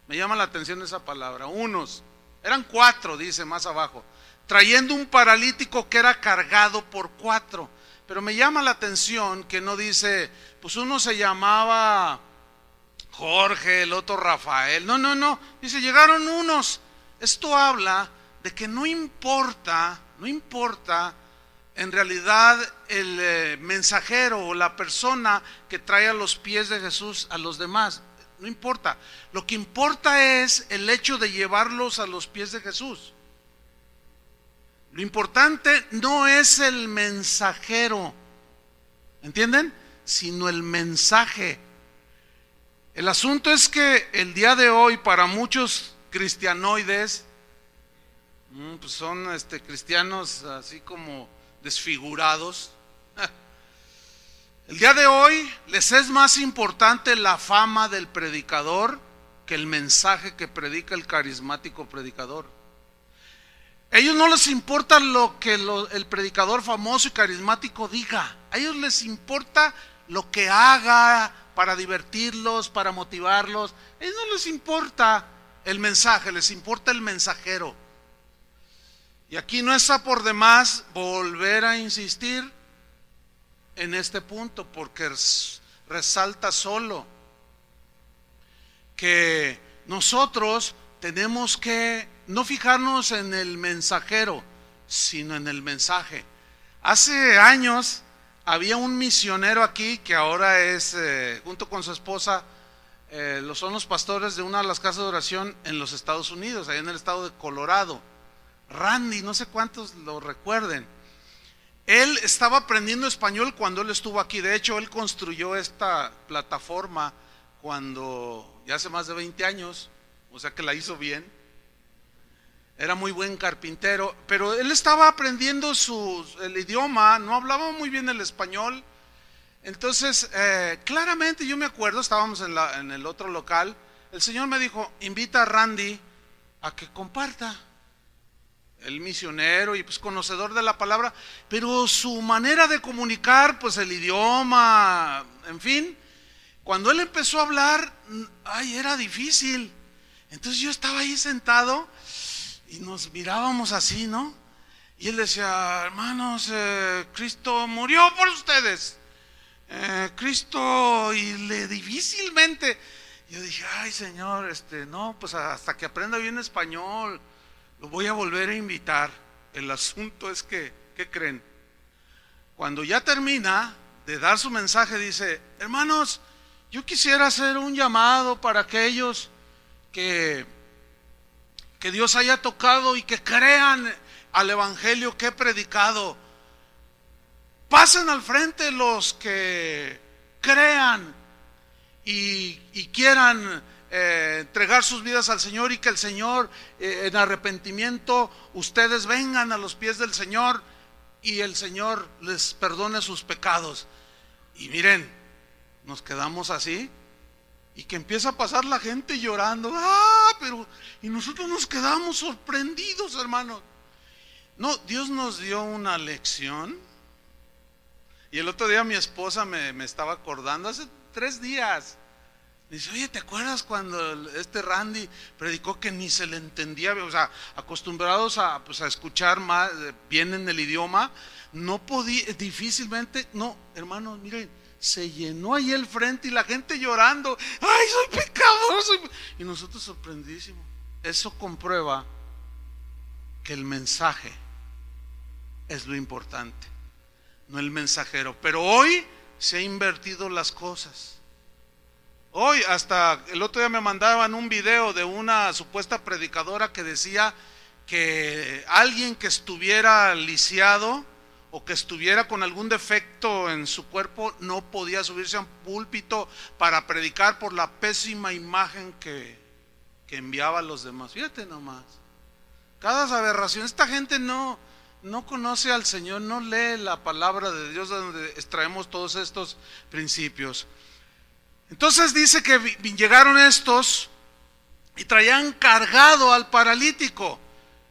me llama la atención esa palabra, unos, eran 4, dice más abajo, trayendo un paralítico que era cargado por 4. Pero me llama la atención que no dice, pues uno se llamaba Jorge, el otro Rafael. No, dice, llegaron unos. Esto habla de que no importa en realidad el mensajero o la persona que trae a los pies de Jesús a los demás. No importa. Lo que importa es el hecho de llevarlos a los pies de Jesús. Lo importante no es el mensajero, ¿entienden? Sino el mensaje. El asunto es que el día de hoy para muchos cristianoides, pues son cristianos así como desfigurados. El día de hoy les es más importante la fama del predicador que el mensaje que predica el carismático predicador. A ellos no les importa lo que el predicador famoso y carismático diga. A ellos les importa lo que haga para divertirlos, para motivarlos. A ellos no les importa el mensaje, les importa el mensajero. Y aquí no está por demás volver a insistir en este punto, porque resalta solo que nosotros tenemos que no fijarnos en el mensajero, sino en el mensaje. Hace años había un misionero aquí que ahora es, junto con su esposa, son los pastores de una de las casas de oración en los Estados Unidos, allá en el estado de Colorado. Randy, no sé cuántos lo recuerden. Él estaba aprendiendo español cuando él estuvo aquí. De hecho, él construyó esta plataforma cuando ya hace más de 20 años, o sea que la hizo bien. Era muy buen carpintero, pero él estaba aprendiendo el idioma, no hablaba muy bien el español. Entonces, claramente yo me acuerdo, estábamos en el otro local, el Señor me dijo, invita a Randy a que comparta. El misionero y pues conocedor de la palabra, pero su manera de comunicar, pues el idioma, en fin, cuando él empezó a hablar, era difícil. Entonces yo estaba ahí sentado y nos mirábamos así, ¿no? Y él decía, hermanos, Cristo murió por ustedes, Cristo, y difícilmente, yo dije, ay Señor, no, pues hasta que aprenda bien español, lo voy a volver a invitar. El asunto es que, ¿qué creen? Cuando ya termina de dar su mensaje, dice, hermanos, yo quisiera hacer un llamado para aquellos que Dios haya tocado y que crean al evangelio que he predicado. Pasen al frente los que crean y quieran entregar sus vidas al Señor, y que el Señor, en arrepentimiento, ustedes vengan a los pies del Señor y el Señor les perdone sus pecados. Y miren, nos quedamos así, y que empieza a pasar la gente llorando, pero y nosotros nos quedamos sorprendidos, hermanos. No, Dios nos dio una lección. Y el otro día mi esposa me estaba acordando, hace 3 días, dice, oye, ¿te acuerdas cuando este Randy predicó que ni se le entendía? O sea, acostumbrados a escuchar más bien en el idioma, no podía, difícilmente, no, hermanos, miren, se llenó ahí el frente y la gente llorando, ay, soy pecador, y nosotros sorprendidísimos. Eso comprueba que el mensaje es lo importante, no el mensajero. Pero hoy se ha invertido las cosas. Hoy, hasta el otro día me mandaban un video de una supuesta predicadora que decía que alguien que estuviera lisiado o que estuviera con algún defecto en su cuerpo no podía subirse a un púlpito para predicar por la pésima imagen que enviaba a los demás. Fíjate nomás, cada aberración. Esta gente no conoce al Señor, no lee la palabra de Dios, donde extraemos todos estos principios. Entonces dice que llegaron estos y traían cargado al paralítico.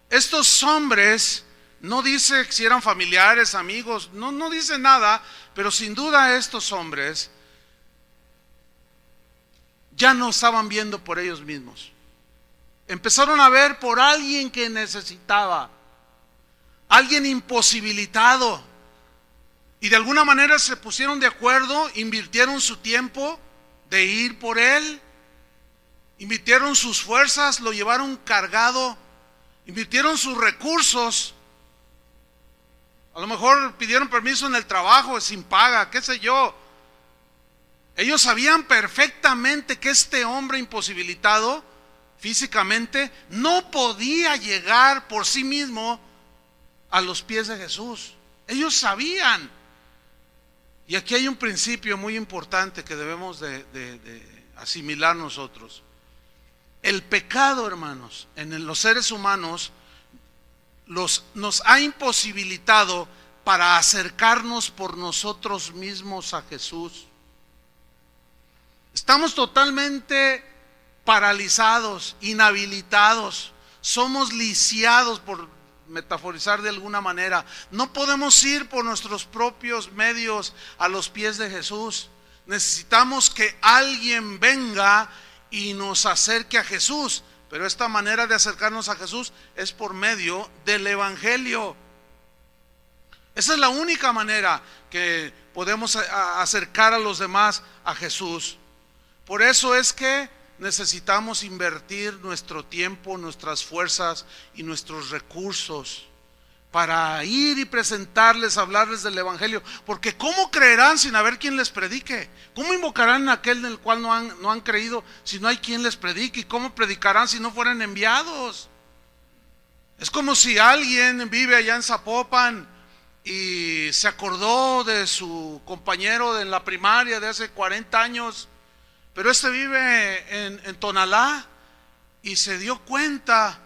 Estos hombres, no dice si eran familiares, amigos, no dice nada, pero sin duda estos hombres ya no estaban viendo por ellos mismos. Empezaron a ver por alguien que necesitaba, alguien imposibilitado, y de alguna manera se pusieron de acuerdo, invirtieron su tiempo de ir por él, invirtieron sus fuerzas, lo llevaron cargado, invirtieron sus recursos. A lo mejor pidieron permiso en el trabajo sin paga, qué sé yo. Ellos sabían perfectamente que este hombre imposibilitado físicamente no podía llegar por sí mismo a los pies de Jesús. Ellos sabían. Y aquí hay un principio muy importante que debemos de asimilar nosotros. El pecado, hermanos, en los seres humanos nos ha imposibilitado para acercarnos por nosotros mismos a Jesús. Estamos totalmente paralizados, inhabilitados, somos lisiados, por metaforizar de alguna manera. No podemos ir por nuestros propios medios a los pies de Jesús. necesitamos que alguien venga y nos acerque a Jesús. Pero esta manera de acercarnos a Jesús es por medio del Evangelio. Esa es la única manera que podemos acercar a los demás a Jesús. Por eso es que necesitamos invertir nuestro tiempo, nuestras fuerzas y nuestros recursos para ir y presentarles, hablarles del Evangelio. Porque ¿cómo creerán sin haber quien les predique? ¿Cómo invocarán a aquel en el cual no han creído si no hay quien les predique? ¿Y cómo predicarán si no fueran enviados? Es como si alguien vive allá en Zapopan y se acordó de su compañero en la primaria de hace 40 años, pero este vive en Tonalá y se dio cuenta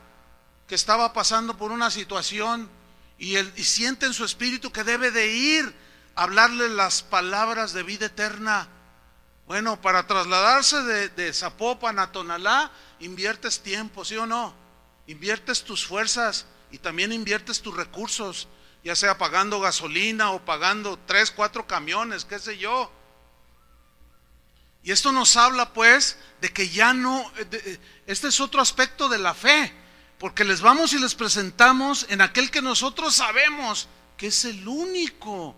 que estaba pasando por una situación y siente en su espíritu que debe de ir a hablarle las palabras de vida eterna. Bueno, para trasladarse de Zapopan a Tonalá, inviertes tiempo, ¿sí o no? Inviertes tus fuerzas y también inviertes tus recursos, ya sea pagando gasolina o pagando 3, 4 camiones, qué sé yo. Y esto nos habla pues de que ya no, este es otro aspecto de la fe, porque les vamos y les presentamos en aquel que nosotros sabemos que es el único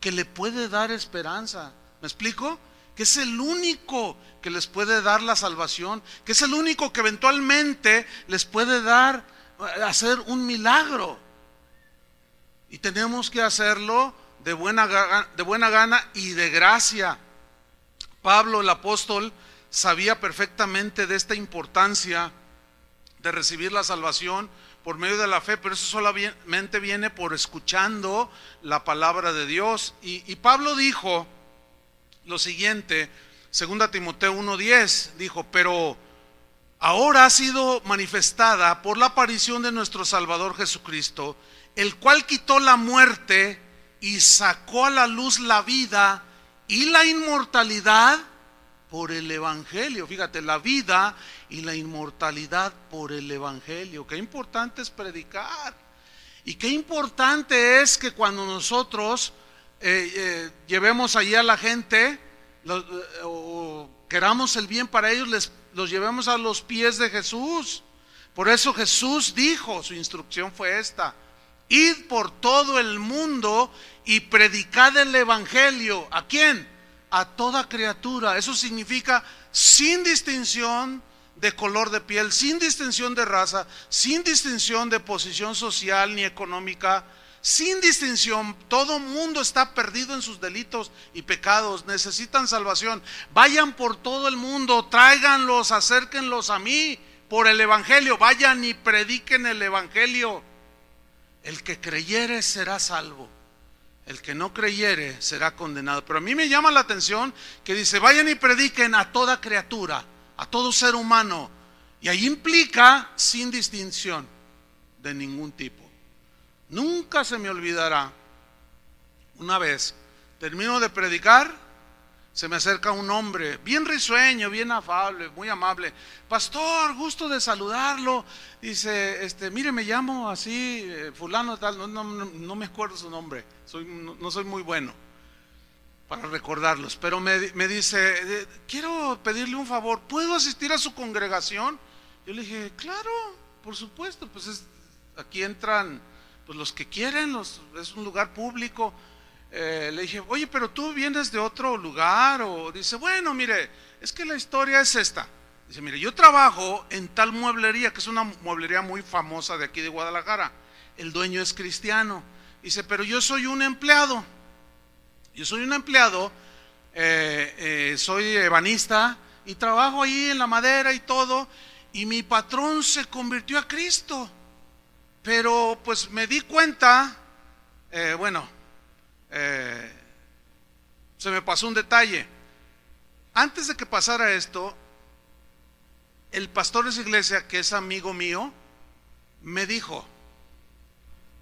que le puede dar esperanza. ¿Me explico? Que es el único que les puede dar la salvación, que es el único que eventualmente les puede dar, hacer un milagro. Y tenemos que hacerlo de buena gana y de gracia. Pablo, el apóstol, sabía perfectamente de esta importancia de recibir la salvación por medio de la fe, pero eso solamente viene por escuchando la palabra de Dios. Y Pablo dijo lo siguiente, 2 Timoteo 1:10, dijo: pero ahora ha sido manifestada por la aparición de nuestro Salvador Jesucristo, el cual quitó la muerte y sacó a la luz la vida y la inmortalidad por el Evangelio. Fíjate, la vida y la inmortalidad por el Evangelio. Qué importante es predicar. Y qué importante es que cuando nosotros llevemos allí a la gente, o queramos el bien para ellos, los llevemos a los pies de Jesús. Por eso Jesús dijo, su instrucción fue esta: id por todo el mundo y predicad el Evangelio. ¿A quién? A toda criatura. Eso significa sin distinción de color de piel, sin distinción de raza, sin distinción de posición social ni económica, sin distinción. Todo mundo está perdido en sus delitos y pecados, necesitan salvación. Vayan por todo el mundo, tráiganlos, acérquenlos a mí por el Evangelio. Vayan y prediquen el Evangelio. El que creyere será salvo, el que no creyere será condenado. Pero a mí me llama la atención que dice: vayan y prediquen a toda criatura, a todo ser humano. Y ahí implica sin distinción de ningún tipo. Nunca se me olvidará, una vez termino de predicar, se me acerca un hombre bien risueño, bien afable, muy amable: pastor, gusto de saludarlo. Dice, mire, me llamo así, fulano tal, no me acuerdo su nombre, no soy muy bueno para recordarlos, pero me dice: quiero pedirle un favor, ¿puedo asistir a su congregación? Yo le dije: claro, por supuesto, pues aquí entran pues los que quieren, es un lugar público. Le dije: oye, pero tú vienes de otro lugar. O dice: bueno, mire, es que la historia es esta. Dice: mire, yo trabajo en tal mueblería, que es una mueblería muy famosa de aquí de Guadalajara. El dueño es cristiano. Dice: pero yo soy un empleado. Soy ebanista y trabajo ahí en la madera y todo. Y mi patrón se convirtió a Cristo. Pero pues me di cuenta, se me pasó un detalle. Antes de que pasara esto, el pastor de esa iglesia, que es amigo mío, me dijo: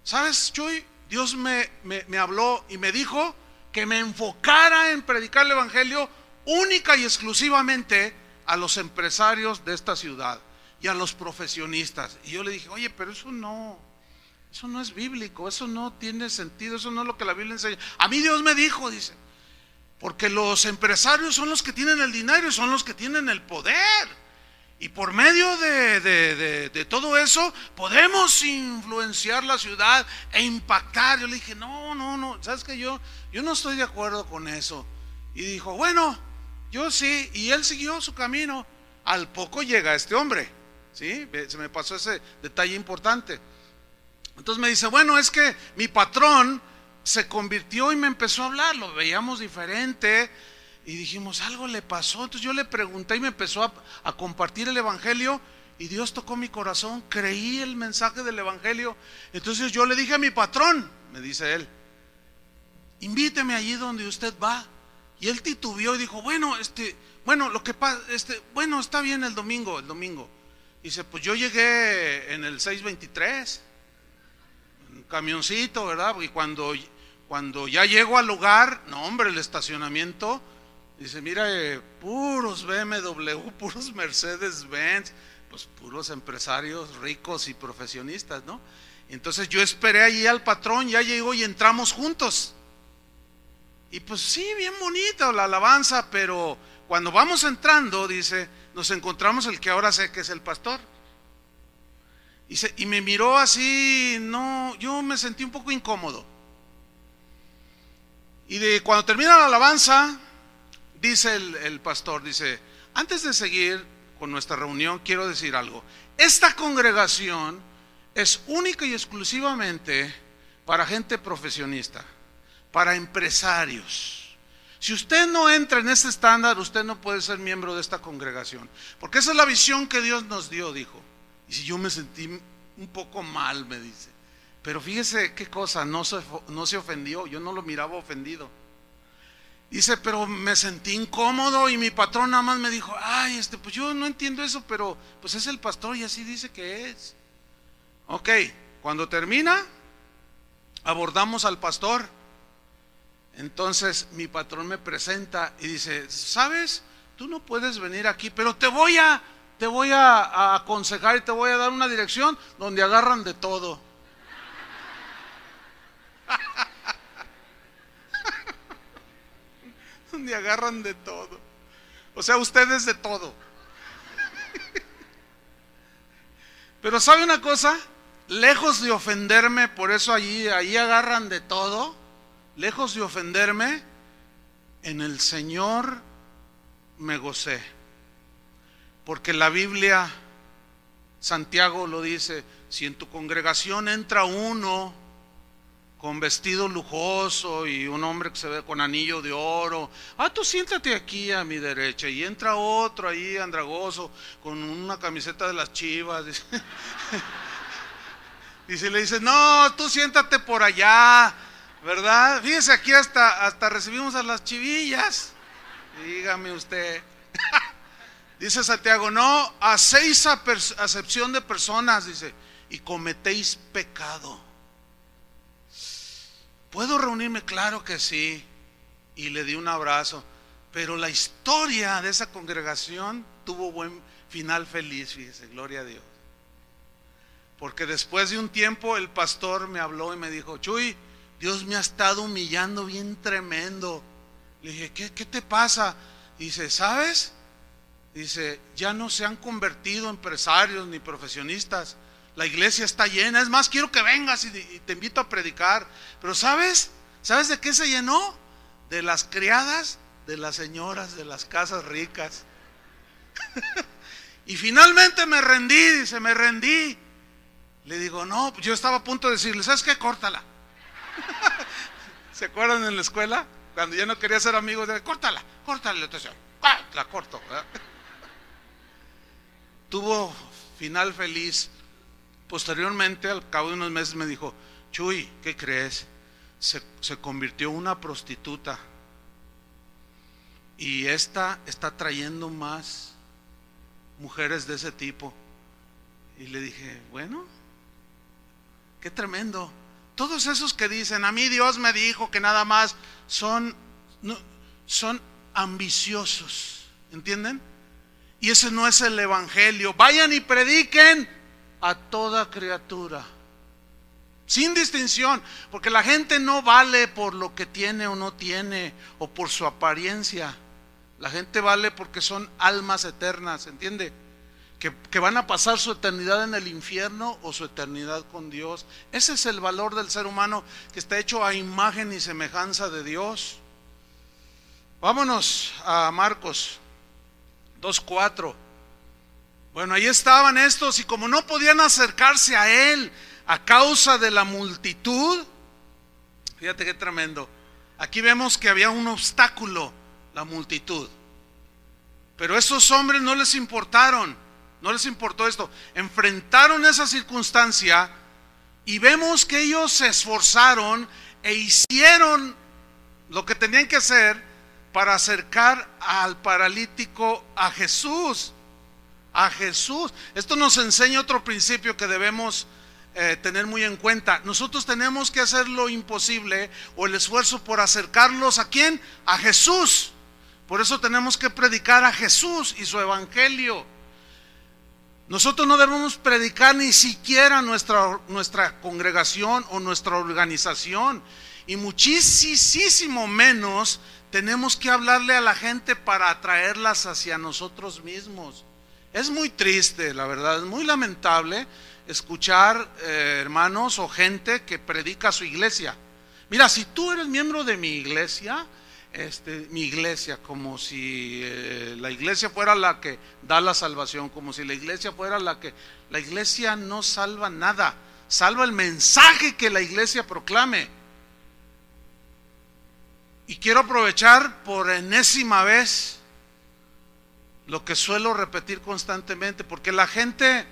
¿sabes, Chuy? Dios me habló y me dijo que me enfocara en predicar el Evangelio única y exclusivamente a los empresarios de esta ciudad y a los profesionistas. Y yo le dije: oye, pero eso no es bíblico, eso no tiene sentido, eso no es lo que la Biblia enseña. A mí Dios me dijo, dice. Porque los empresarios son los que tienen el dinero y son los que tienen el poder. Y por medio de todo eso podemos influenciar la ciudad e impactar. Yo le dije, no, ¿sabes qué? Yo no estoy de acuerdo con eso. Y dijo, bueno, yo sí. Y él siguió su camino. Al poco llega este hombre, ¿sí? Se me pasó ese detalle importante. Entonces me dice, bueno, es que mi patrón se convirtió y me empezó a hablar. Lo veíamos diferente. Y dijimos, algo le pasó. Entonces yo le pregunté y me empezó a compartir el evangelio. Y Dios tocó mi corazón. Creí el mensaje del evangelio. Entonces yo le dije a mi patrón, me dice él, invíteme allí donde usted va. Y él titubeó y dijo, bueno, lo que pasa, bueno, está bien el domingo. Dice, pues yo llegué en el 623, un camioncito, ¿verdad? Y cuando ya llego al lugar, no hombre, el estacionamiento. Dice, mira, puros BMW, puros Mercedes-Benz, pues puros empresarios ricos y profesionistas, ¿no? Entonces yo esperé allí al patrón, ya llegó y entramos juntos. Y pues sí, bien bonita la alabanza, pero cuando vamos entrando, dice, nos encontramos el que ahora sé que es el pastor. Dice, y me miró así, no, yo me sentí un poco incómodo. Y cuando termina la alabanza, dice el pastor, dice, antes de seguir con nuestra reunión, quiero decir algo. Esta congregación es única y exclusivamente para gente profesionista, para empresarios. Si usted no entra en este estándar, usted no puede ser miembro de esta congregación, porque esa es la visión que Dios nos dio, dijo. Y si yo me sentí un poco mal, me dice, pero fíjese qué cosa, no se ofendió, yo no lo miraba ofendido. Dice, pero me sentí incómodo y mi patrón nada más me dijo, ay, pues yo no entiendo eso, pero pues es el pastor y así dice que es. Ok, cuando termina, abordamos al pastor. Entonces mi patrón me presenta y dice, ¿sabes? Tú no puedes venir aquí, pero te voy a aconsejar y te voy a dar una dirección donde agarran de todo. Donde agarran de todo. O sea, ustedes de todo. Pero ¿sabe una cosa? Lejos de ofenderme, por eso ahí agarran de todo. Lejos de ofenderme, en el Señor me gocé. Porque la Biblia, Santiago lo dice, si en tu congregación entra uno con vestido lujoso y un hombre que se ve con anillo de oro, tú siéntate aquí a mi derecha, y entra otro ahí andragoso con una camiseta de las Chivas, y si le dice, no, tú siéntate por allá, ¿verdad? Fíjese, aquí hasta recibimos a las chivillas, dígame usted. Dice Santiago, no hacéis acepción de personas, dice, y cometéis pecado. ¿Puedo reunirme? Claro que sí. Y le di un abrazo. Pero la historia de esa congregación tuvo buen final feliz, fíjese, gloria a Dios. Porque después de un tiempo el pastor me habló y me dijo, Chuy, Dios me ha estado humillando bien tremendo. Le dije, ¿qué te pasa? Dice, ¿sabes? Dice, ya no se han convertido empresarios ni profesionistas. La iglesia está llena, es más, quiero que vengas y te invito a predicar. Pero ¿sabes de qué se llenó? De las criadas, de las señoras, de las casas ricas. Y finalmente me rendí, dice, me rendí. Le digo, no, yo estaba a punto de decirle, ¿sabes qué? Córtala. ¿Se acuerdan en la escuela? Cuando ya no quería ser amigo, de córtala. Entonces, la corto, ¿verdad? Tuvo final feliz. Posteriormente, al cabo de unos meses, me dijo, Chuy, ¿qué crees? Se convirtió en una prostituta y esta está trayendo más mujeres de ese tipo. Y le dije, bueno, qué tremendo. Todos esos que dicen, a mí Dios me dijo que nada más, son ambiciosos, ¿entienden? Y ese no es el evangelio. Vayan y prediquen a toda criatura. sin distinción, porque la gente no vale por lo que tiene o no tiene, o por su apariencia. La gente vale porque son almas eternas, ¿entiende? Que van a pasar su eternidad en el infierno o su eternidad con Dios. Ese es el valor del ser humano, que está hecho a imagen y semejanza de Dios. Vámonos a Marcos 2:4. Bueno, ahí estaban estos, y como no podían acercarse a él a causa de la multitud, fíjate qué tremendo. Aquí vemos que había un obstáculo, la multitud. Pero esos hombres no les importaron, no les importó esto. Enfrentaron esa circunstancia y vemos que ellos se esforzaron e hicieron lo que tenían que hacer para acercar al paralítico a Jesús. A Jesús. Esto nos enseña otro principio que debemos tener muy en cuenta. Nosotros tenemos que hacer lo imposible o el esfuerzo por acercarlos ¿a quién? A Jesús. Por eso tenemos que predicar a Jesús y su evangelio. Nosotros no debemos predicar ni siquiera nuestra congregación o nuestra organización, y muchísimo menos tenemos que hablarle a la gente para atraerlas hacia nosotros mismos. Es muy triste, la verdad, es muy lamentable escuchar hermanos o gente que predica a su iglesia. Mira, si tú eres miembro de mi iglesia, como si la iglesia fuera la que da la salvación, como si la iglesia fuera la iglesia no salva nada, salva el mensaje que la iglesia proclame. Y quiero aprovechar por enésima vez lo que suelo repetir constantemente, porque la gente,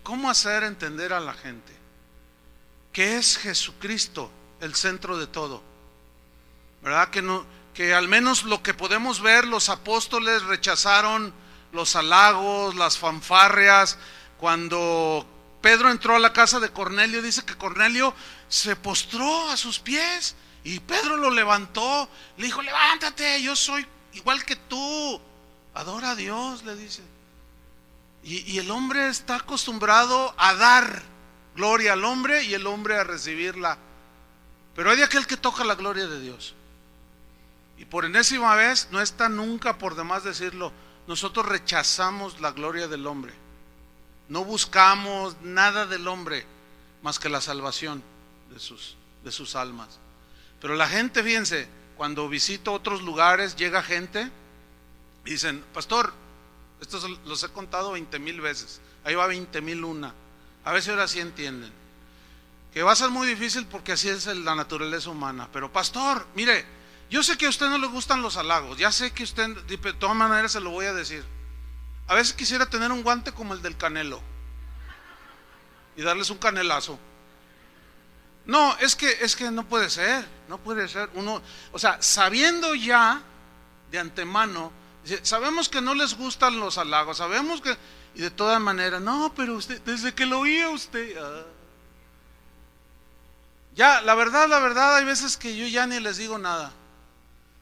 ¿cómo hacer entender a la gente que es Jesucristo el centro de todo? ¿Verdad? Que al menos lo que podemos ver, los apóstoles rechazaron los halagos, las fanfarrias. Cuando Pedro entró a la casa de Cornelio, dice que Cornelio se postró a sus pies y Pedro lo levantó, le dijo: levántate, yo soy igual que tú, adora a Dios, le dice. Y el hombre está acostumbrado a dar gloria al hombre y el hombre a recibirla, pero hay de aquel que toca la gloria de Dios. Y por enésima vez, no está nunca por demás decirlo, nosotros rechazamos la gloria del hombre, no buscamos nada del hombre más que la salvación de sus almas. Pero la gente, fíjense, cuando visito otros lugares, llega gente y dicen: pastor, estos los he contado 20,000 veces, ahí va 20,001, a ver si ahora sí entienden, que va a ser muy difícil porque así es la naturaleza humana. Pero pastor, mire, yo sé que a usted no le gustan los halagos, ya sé que usted, de todas maneras se lo voy a decir, a veces quisiera tener un guante como el del Canelo y darles un canelazo. No, es que no puede ser, uno, o sea, sabiendo ya de antemano, sabemos que no les gustan los halagos, sabemos que, y de todas maneras, no, pero usted, desde que lo oía usted, ya, la verdad, hay veces que yo ya ni les digo nada,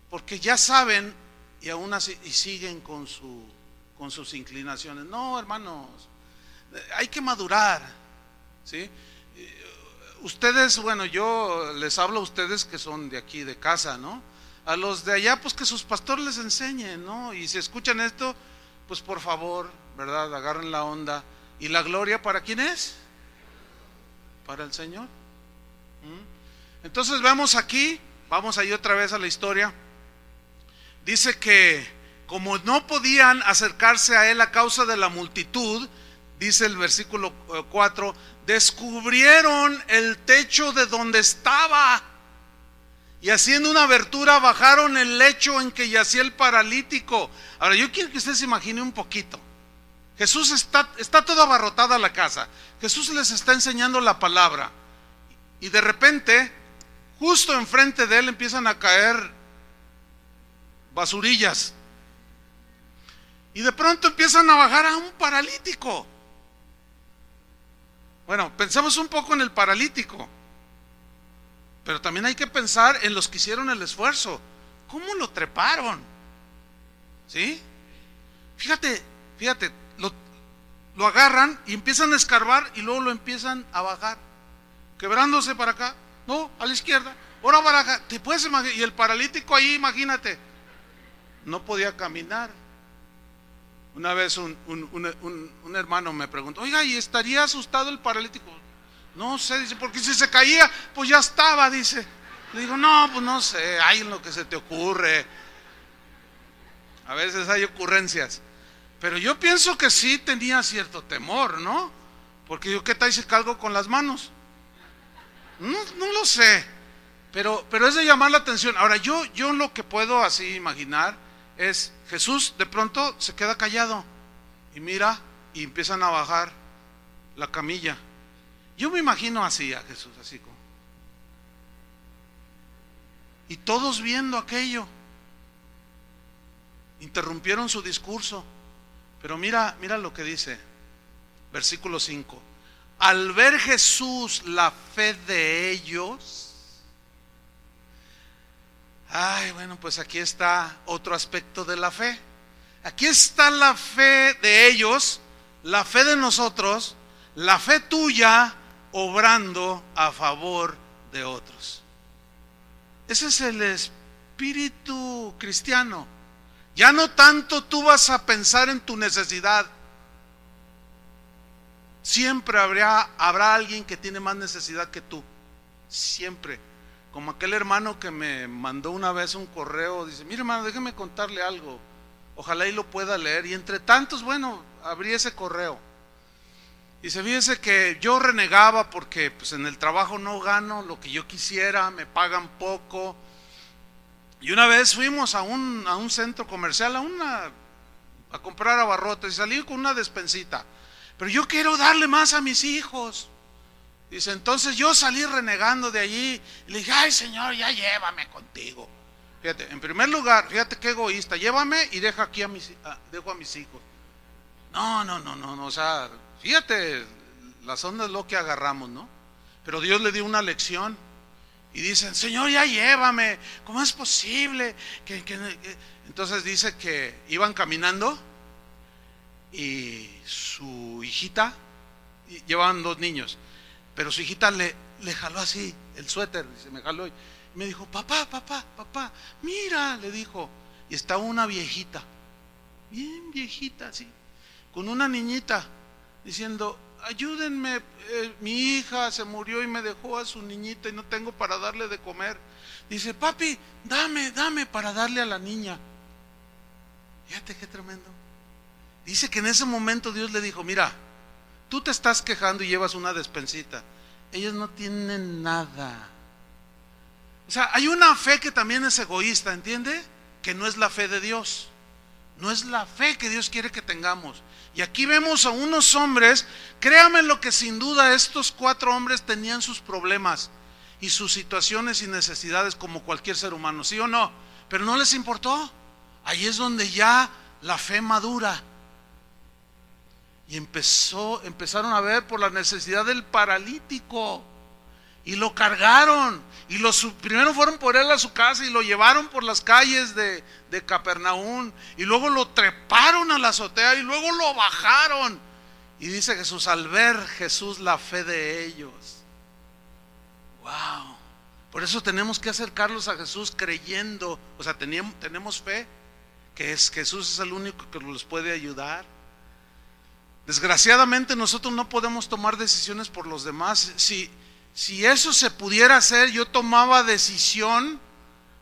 porque ya saben y aún así y siguen con sus inclinaciones. No, hermanos, hay que madurar, ¿sí? Ustedes, bueno, yo les hablo a ustedes que son de aquí, de casa, ¿no? A los de allá, pues que sus pastores les enseñen, ¿no? Y si escuchan esto, pues por favor, ¿verdad? Agarren la onda. ¿Y la gloria para quién es? Para el Señor. Entonces vemos aquí, vamos ahí otra vez a la historia. Dice que como no podían acercarse a él a causa de la multitud, dice el versículo 4, descubrieron el techo de donde estaba y haciendo una abertura bajaron el lecho en que yacía el paralítico. Ahora yo quiero que usted se imagine un poquito. Jesús está toda abarrotada la casa, Jesús les está enseñando la palabra y de repente justo enfrente de él empiezan a caer basurillas y de pronto empiezan a bajar a un paralítico. Bueno, pensemos un poco en el paralítico, pero también hay que pensar en los que hicieron el esfuerzo. ¿Cómo lo treparon? ¿Sí? Fíjate, lo agarran y empiezan a escarbar y luego lo empiezan a bajar, quebrándose para acá, no, a la izquierda, ahora para acá. ¿Te puedes imaginar? Y el paralítico ahí, imagínate, no podía caminar. Una vez un hermano me preguntó, oiga, ¿y estaría asustado el paralítico? No sé, dice, porque si se caía, pues ya estaba, dice. Le digo, no, pues no sé, hay en lo que se te ocurre. A veces hay ocurrencias. Pero yo pienso que sí tenía cierto temor, ¿no? Porque yo, ¿qué tal si calgo con las manos? No lo sé. Pero es de llamar la atención. Ahora, yo lo que puedo así imaginar es, Jesús de pronto se queda callado y mira y empiezan a bajar la camilla. Yo me imagino así a Jesús, así como. Y todos viendo aquello, interrumpieron su discurso. Pero mira lo que dice, versículo 5. Al ver Jesús la fe de ellos, bueno, pues aquí está otro aspecto de la fe. Aquí está la fe de ellos, la fe de nosotros, la fe tuya obrando a favor de otros. Ese es el espíritu cristiano. Ya no tanto tú vas a pensar en tu necesidad. Siempre habrá alguien que tiene más necesidad que tú. Siempre. Como aquel hermano que me mandó una vez un correo, dice, mire hermano, déjeme contarle algo, ojalá y lo pueda leer. Y entre tantos, bueno, abrí ese correo. Y se fíjese que yo renegaba porque pues en el trabajo no gano lo que yo quisiera, me pagan poco. Y una vez fuimos a un centro comercial a comprar abarrotes y salí con una despensita. Pero yo quiero darle más a mis hijos. Dice, entonces yo salí renegando de allí y le dije, ay Señor, ya llévame contigo. Fíjate, en primer lugar, fíjate qué egoísta, llévame y dejo aquí dejo a mis hijos. No, o sea, fíjate, las ondas lo que agarramos, ¿no? Pero Dios le dio una lección. Y dicen, Señor, ya llévame, ¿cómo es posible? Entonces dice que iban caminando y su hijita, llevaban 2 niños, pero su hijita le jaló así el suéter, dice, me jaló y me dijo, papá, mira, le dijo, y estaba una viejita, bien viejita así, con una niñita, diciendo, ayúdenme, mi hija se murió y me dejó a su niñita y no tengo para darle de comer. Dice, papi, dame para darle a la niña. Fíjate qué tremendo. Dice que en ese momento Dios le dijo, mira, tú te estás quejando y llevas una despensita, ellos no tienen nada. O sea, hay una fe que también es egoísta, ¿entiende? Que no es la fe de Dios. No es la fe que Dios quiere que tengamos. Y aquí vemos a unos hombres, créame lo que sin duda estos 4 hombres tenían sus problemas y sus situaciones y necesidades como cualquier ser humano, ¿sí o no? Pero no les importó. Ahí es donde ya la fe madura. Y empezaron a ver por la necesidad del paralítico. Y lo cargaron. Y primero fueron por él a su casa y lo llevaron por las calles de Capernaum. Y luego lo treparon a la azotea y luego lo bajaron. Y dice Jesús, al ver Jesús la fe de ellos. Wow. Por eso tenemos que acercarlos a Jesús creyendo. O sea, tenemos fe que Jesús es el único que los puede ayudar. Desgraciadamente nosotros no podemos tomar decisiones por los demás. Si eso se pudiera hacer, yo tomaba decisión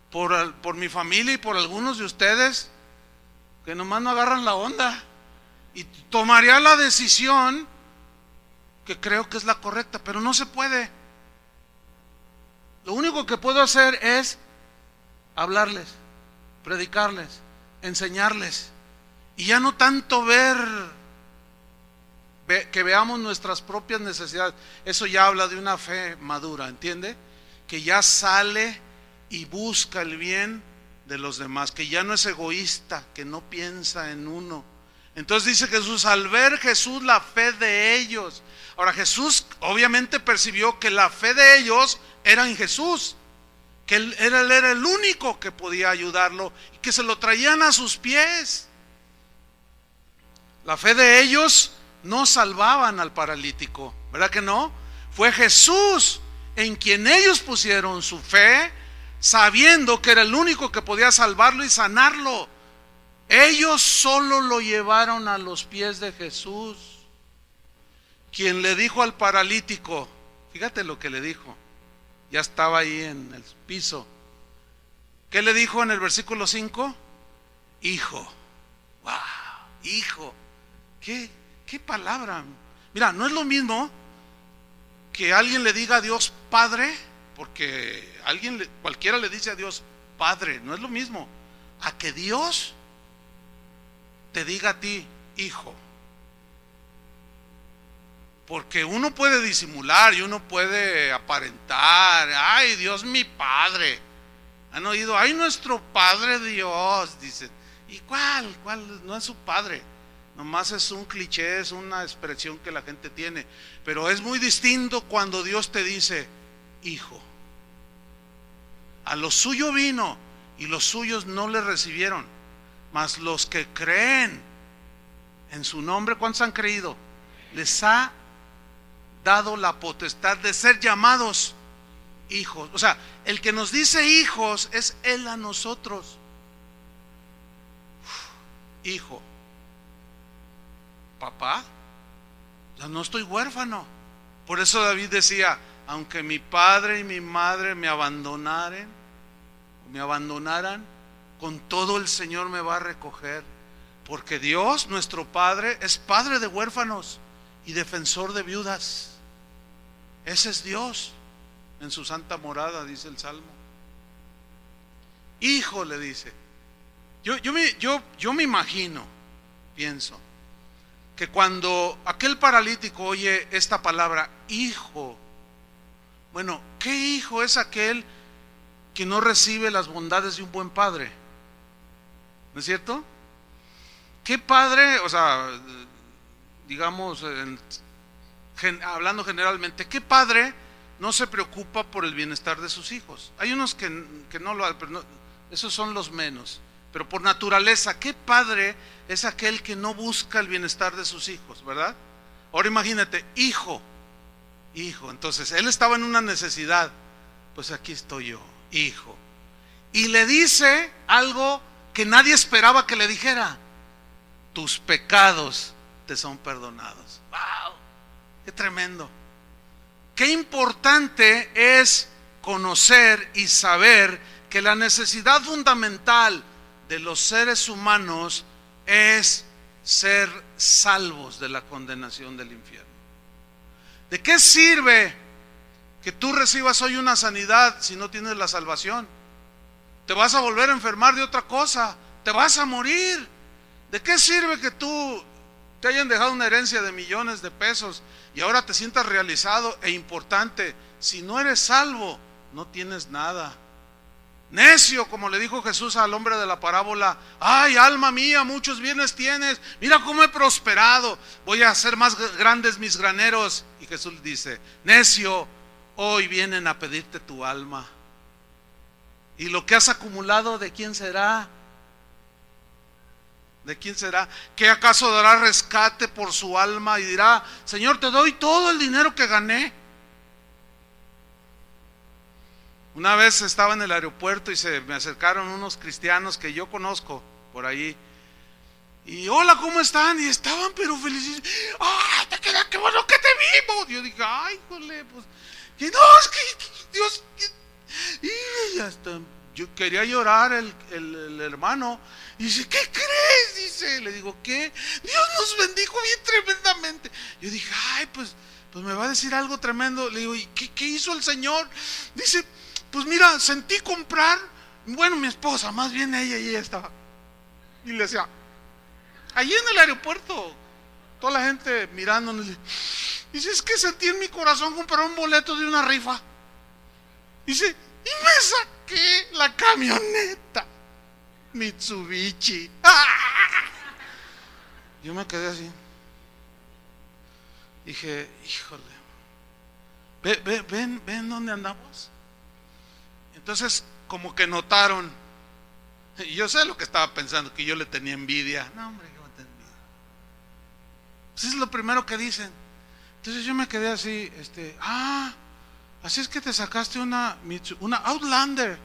por mi familia y por algunos de ustedes que nomás no agarran la onda, y tomaría la decisión que creo que es la correcta, pero no se puede. Lo único que puedo hacer es hablarles, predicarles, enseñarles, y ya no tanto que veamos nuestras propias necesidades. Eso ya habla de una fe madura, ¿entiende? Que ya sale y busca el bien de los demás, que ya no es egoísta, que no piensa en uno. Entonces dice Jesús, al ver Jesús la fe de ellos. Ahora Jesús obviamente percibió que la fe de ellos era en Jesús, que él era el único que podía ayudarlo y que se lo traían a sus pies. La fe de ellos no salvaban al paralítico, ¿verdad que no? Fue Jesús en quien ellos pusieron su fe, sabiendo que era el único que podía salvarlo y sanarlo. Ellos solo lo llevaron a los pies de Jesús, quien le dijo al paralítico, fíjate lo que le dijo, ya estaba ahí en el piso. ¿Qué le dijo en el versículo 5? Hijo. Wow, hijo. ¿Qué palabra? Mira, no es lo mismo que alguien le diga a Dios Padre, porque cualquiera le dice a Dios Padre, no es lo mismo a que Dios te diga a ti hijo. Porque uno puede disimular y uno puede aparentar, ay, Dios mi Padre. ¿Han oído? Ay, nuestro Padre Dios, dicen. ¿Y cuál? No es su Padre. Nomás es un cliché, es una expresión que la gente tiene. Pero es muy distinto cuando Dios te dice hijo. A lo suyo vino y los suyos no le recibieron, mas los que creen en su nombre, ¿cuántos han creído? Les ha dado la potestad de ser llamados hijos. O sea, el que nos dice hijos es Él a nosotros. Hijo, papá, ya no estoy huérfano. Por eso David decía, aunque mi padre y mi madre me abandonaran, con todo el Señor me va a recoger. Porque Dios, nuestro Padre, es Padre de huérfanos y defensor de viudas. Ese es Dios en su santa morada, dice el Salmo. Hijo, le dice. Yo me imagino, pienso, que cuando aquel paralítico oye esta palabra, hijo, bueno, ¿qué hijo es aquel que no recibe las bondades de un buen padre? ¿No es cierto? ¿Qué padre, o sea, digamos, hablando generalmente, qué padre no se preocupa por el bienestar de sus hijos? Hay unos que no lo hacen, pero no, esos son los menos. Pero por naturaleza, ¿qué padre es aquel que no busca el bienestar de sus hijos, verdad? Ahora imagínate, hijo. Entonces, él estaba en una necesidad. Pues aquí estoy yo, hijo. Y le dice algo que nadie esperaba que le dijera: tus pecados te son perdonados. ¡Wow! ¡Qué tremendo! Qué importante es conocer y saber que la necesidad fundamental de los seres humanos es ser salvos de la condenación del infierno. ¿De qué sirve que tú recibas hoy una sanidad si no tienes la salvación? Te vas a volver a enfermar de otra cosa, te vas a morir. ¿De qué sirve que tú te hayan dejado una herencia de millones de pesos y ahora te sientas realizado e importante? Si no eres salvo, no tienes nada. Necio, como le dijo Jesús al hombre de la parábola: ay, alma mía, muchos bienes tienes, mira cómo he prosperado, voy a hacer más grandes mis graneros. Y Jesús dice: necio, hoy vienen a pedirte tu alma. Y lo que has acumulado, ¿de quién será? ¿De quién será? ¿Qué acaso dará rescate por su alma y dirá: Señor, te doy todo el dinero que gané? Una vez estaba en el aeropuerto y me acercaron unos cristianos que yo conozco por ahí. Y hola, ¿cómo están? Y estaban pero felices. ¡Ah, qué bueno que te vimos! Yo dije: ay, jole, pues, que no, es que Dios. Y hasta yo quería llorar el hermano. Y dice: ¿qué crees? Dice, le digo: ¿qué? Dios nos bendijo bien tremendamente. Yo dije: ay, pues me va a decir algo tremendo. Le digo: ¿y qué hizo el Señor? Dice: pues mira, sentí comprar, bueno, mi esposa, más bien ella estaba. Y le decía, allí en el aeropuerto, toda la gente mirándonos. Dice: es que sentí en mi corazón comprar un boleto de una rifa. Dice: y me saqué la camioneta Mitsubishi. ¡Ah! Yo me quedé así. Dije: híjole, ven dónde andamos. Entonces, como que notaron. Y yo sé lo que estaba pensando, que yo le tenía envidia. No, hombre, yo no tenía envidia. Pues es lo primero que dicen. Entonces yo me quedé así, así es que te sacaste una Outlander,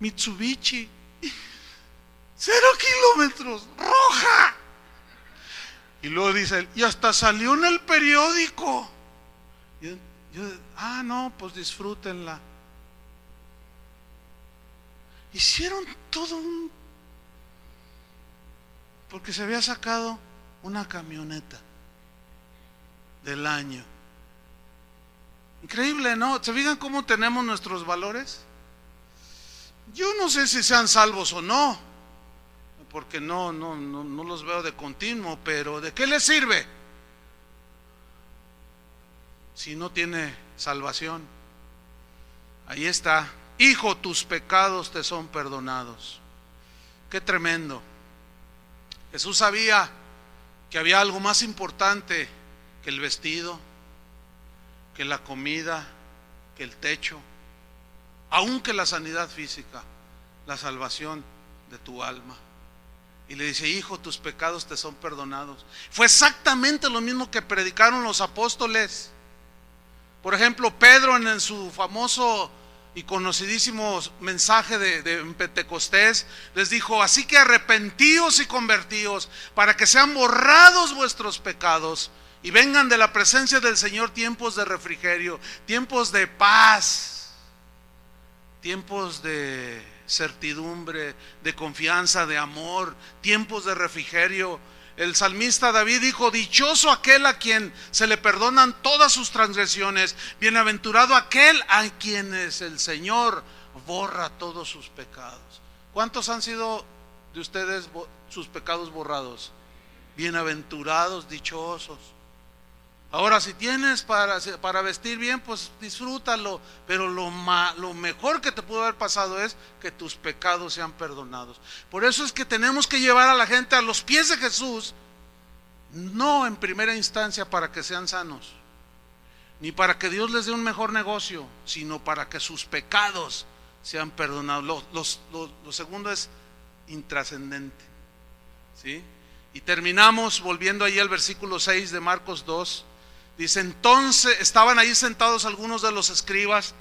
Mitsubishi, 0 kilómetros, roja. Y luego dice, y hasta salió en el periódico. No, pues disfrútenla. Hicieron todo porque se había sacado una camioneta del año. Increíble, ¿no? ¿Se fijan cómo tenemos nuestros valores? Yo no sé si sean salvos o no, porque no los veo de continuo, pero ¿de qué les sirve si no tiene salvación? Ahí está. Hijo, tus pecados te son perdonados. Qué tremendo. Jesús sabía que había algo más importante que el vestido, que la comida, que el techo, aun que la sanidad física, la salvación de tu alma. Y le dice, hijo, tus pecados te son perdonados. Fue exactamente lo mismo que predicaron los apóstoles. Por ejemplo, Pedro en su famoso y conocidísimo mensaje de Pentecostés les dijo, así que arrepentíos y convertíos para que sean borrados vuestros pecados y vengan de la presencia del Señor tiempos de refrigerio, tiempos de paz, tiempos de certidumbre, de confianza, de amor, tiempos de refrigerio. El salmista David dijo, dichoso aquel a quien se le perdonan todas sus transgresiones, bienaventurado aquel a quienes el Señor borra todos sus pecados. ¿Cuántos han sido de ustedes sus pecados borrados? Bienaventurados, dichosos. Ahora, si tienes para vestir bien, pues disfrútalo, pero lo mejor que te pudo haber pasado es que tus pecados sean perdonados. Por eso es que tenemos que llevar a la gente a los pies de Jesús, no en primera instancia para que sean sanos, ni para que Dios les dé un mejor negocio, sino para que sus pecados sean perdonados. Lo segundo es intrascendente, ¿sí? Y terminamos volviendo ahí al versículo 6 de Marcos 2. Dice, entonces estaban ahí sentados algunos de los escribas,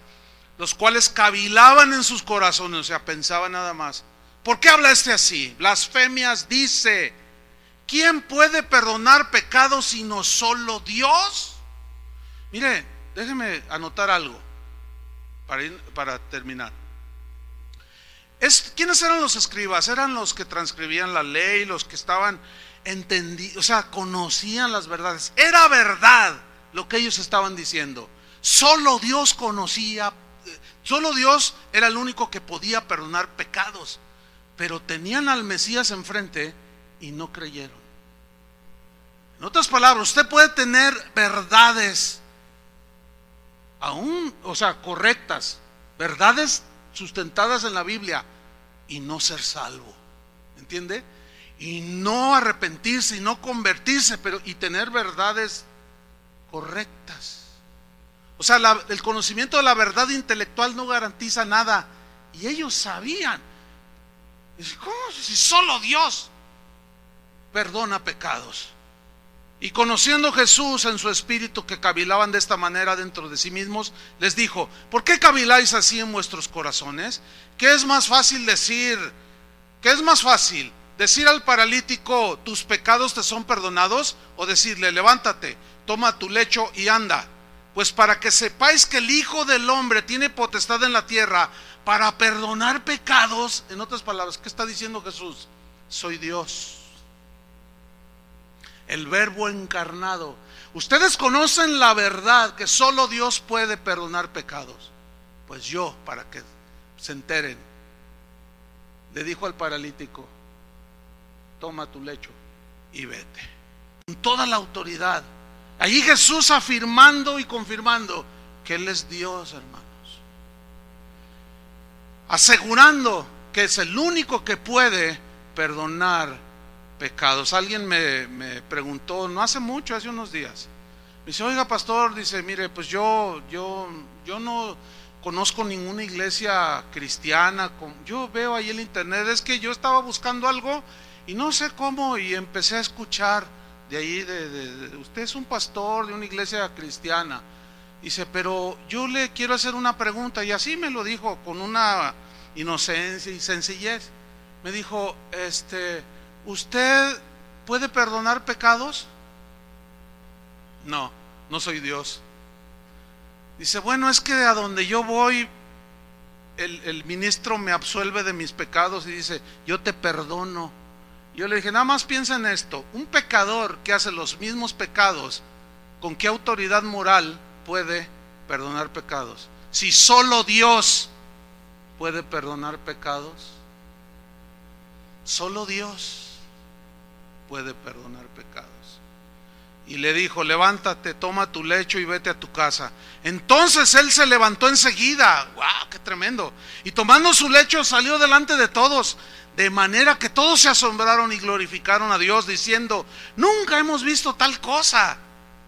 los cuales cavilaban en sus corazones, o sea, pensaban nada más, ¿por qué habla este así? Blasfemias dice, ¿quién puede perdonar pecados sino solo Dios? Mire, déjeme anotar algo para terminar. ¿Quiénes eran los escribas? Eran los que transcribían la ley, los que estaban entendidos, o sea, conocían las verdades. Era verdad lo que ellos estaban diciendo. Solo Dios conocía, solo Dios era el único que podía perdonar pecados, pero tenían al Mesías enfrente y no creyeron. En otras palabras, usted puede tener verdades aún, o sea, correctas, verdades sustentadas en la Biblia y no ser salvo, ¿entiende? Y no arrepentirse y no convertirse, y tener verdades correctas. O sea, el conocimiento de la verdad intelectual no garantiza nada, y ellos sabían. ¿Cómo? Si solo Dios perdona pecados. Y conociendo Jesús en su espíritu que cavilaban de esta manera dentro de sí mismos, les dijo, ¿por qué caviláis así en vuestros corazones? ¿Qué es más fácil decir? ¿Qué es más fácil? ¿Decir al paralítico, tus pecados te son perdonados? ¿O decirle, levántate, toma tu lecho y anda? Pues para que sepáis que el Hijo del Hombre tiene potestad en la tierra para perdonar pecados. En otras palabras, ¿qué está diciendo Jesús? Soy Dios, el Verbo encarnado. Ustedes conocen la verdad que solo Dios puede perdonar pecados. Pues yo, para que se enteren, le dijo al paralítico, toma tu lecho y vete. Con toda la autoridad. Allí Jesús afirmando y confirmando que Él es Dios, hermanos. Asegurando que es el único que puede perdonar pecados. Alguien me preguntó, no hace mucho, hace unos días. Me dice, oiga pastor, dice, mire, pues yo no conozco ninguna iglesia cristiana. Yo veo ahí el internet, es que yo estaba buscando algo y no sé cómo, y empecé a escuchar de ahí, usted es un pastor de una iglesia cristiana. Dice, pero yo le quiero hacer una pregunta. Y así me lo dijo con una inocencia y sencillez. Me dijo, ¿usted puede perdonar pecados? No, no soy Dios. Dice, bueno, es que a donde yo voy, el ministro me absuelve de mis pecados y dice, yo te perdono. Yo le dije, nada más piensa en esto, un pecador que hace los mismos pecados, ¿con qué autoridad moral puede perdonar pecados? Si solo Dios puede perdonar pecados, solo Dios puede perdonar pecados. Y le dijo, levántate, toma tu lecho y vete a tu casa. Entonces él se levantó enseguida. ¡Wow! ¡Qué tremendo! Y tomando su lecho salió delante de todos, de manera que todos se asombraron y glorificaron a Dios, diciendo, nunca hemos visto tal cosa.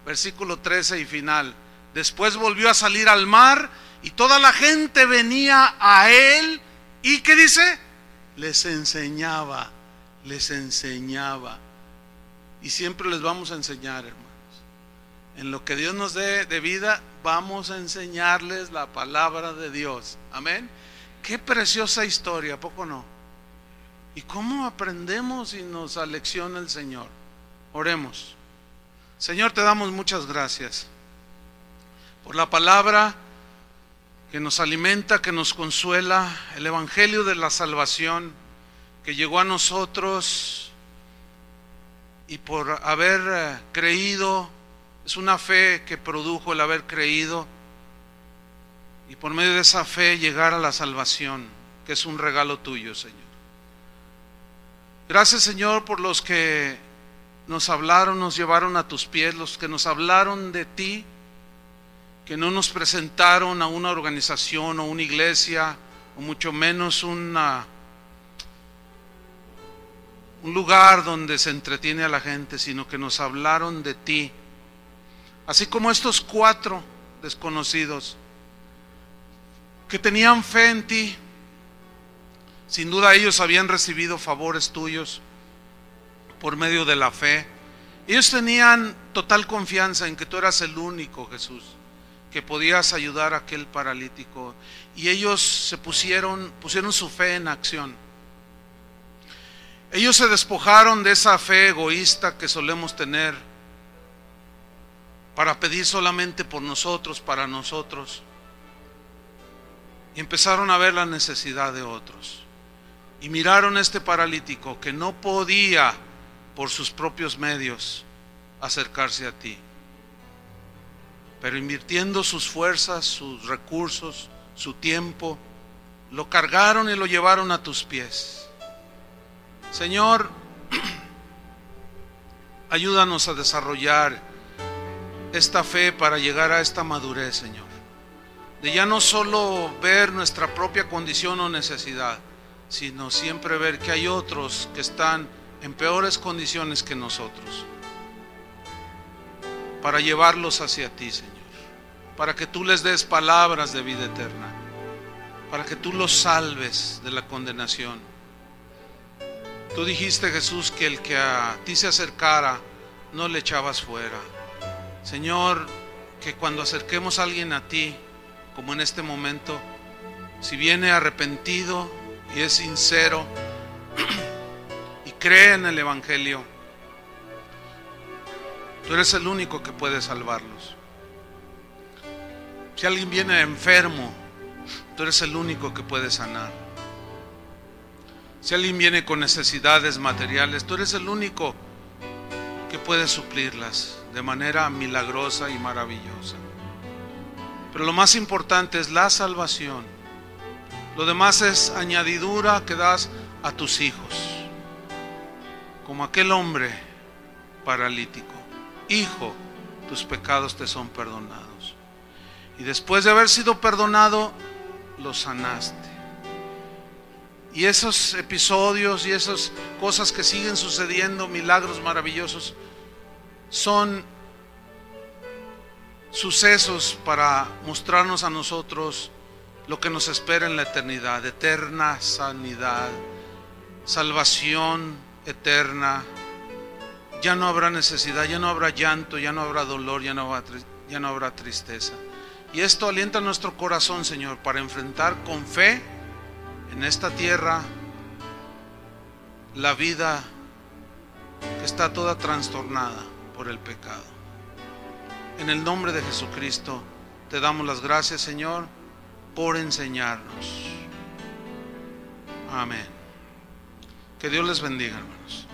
Versículo 13 y final. Después volvió a salir al mar y toda la gente venía a él. ¿Y qué dice? Les enseñaba, les enseñaba. Y siempre les vamos a enseñar, hermanos. En lo que Dios nos dé de vida, vamos a enseñarles la palabra de Dios. Amén. Qué preciosa historia, ¿a poco no? ¿Y cómo aprendemos y nos alecciona el Señor? Oremos. Señor, te damos muchas gracias por la palabra que nos alimenta, que nos consuela, el evangelio de la salvación que llegó a nosotros. Y por haber creído, es una fe que produjo el haber creído, y por medio de esa fe llegar a la salvación, que es un regalo tuyo, Señor. Gracias, Señor, por los que nos hablaron, nos llevaron a tus pies, los que nos hablaron de ti, que no nos presentaron a una organización o una iglesia, o mucho menos un lugar donde se entretiene a la gente, sino que nos hablaron de ti. Así como estos 4 desconocidos que tenían fe en ti. Sin duda ellos habían recibido favores tuyos por medio de la fe. Ellos tenían total confianza en que tú eras el único, Jesús, que podías ayudar a aquel paralítico. Y ellos se pusieron su fe en acción. Ellos se despojaron de esa fe egoísta que solemos tener para pedir solamente por nosotros, para nosotros. Y empezaron a ver la necesidad de otros. Y miraron a este paralítico que no podía por sus propios medios acercarse a ti. Pero invirtiendo sus fuerzas, sus recursos, su tiempo, lo cargaron y lo llevaron a tus pies. Señor, ayúdanos a desarrollar esta fe para llegar a esta madurez, Señor. De ya no solo ver nuestra propia condición o necesidad, sino siempre ver que hay otros que están en peores condiciones que nosotros. Para llevarlos hacia ti, Señor. Para que tú les des palabras de vida eterna. Para que tú los salves de la condenación. Tú dijiste, Jesús, que el que a ti se acercara, no le echabas fuera. Señor, que cuando acerquemos a alguien a ti, como en este momento, si viene arrepentido y es sincero y cree en el evangelio, tú eres el único que puede salvarlos. Si alguien viene enfermo, tú eres el único que puede sanar. Si alguien viene con necesidades materiales, tú eres el único que puede suplirlas de manera milagrosa y maravillosa. Pero lo más importante es la salvación. Lo demás es añadidura que das a tus hijos. Como aquel hombre paralítico. Hijo, tus pecados te son perdonados. Y después de haber sido perdonado, lo sanaste. Y esos episodios y esas cosas que siguen sucediendo, milagros maravillosos, son sucesos para mostrarnos a nosotros lo que nos espera en la eternidad. Eterna sanidad, salvación eterna, ya no habrá necesidad, ya no habrá llanto, ya no habrá dolor, ya no habrá tristeza. Y esto alienta nuestro corazón, Señor, para enfrentar con fe en esta tierra la vida que está toda trastornada por el pecado. En el nombre de Jesucristo te damos las gracias, Señor, por enseñarnos. Amén. Que Dios les bendiga, hermanos.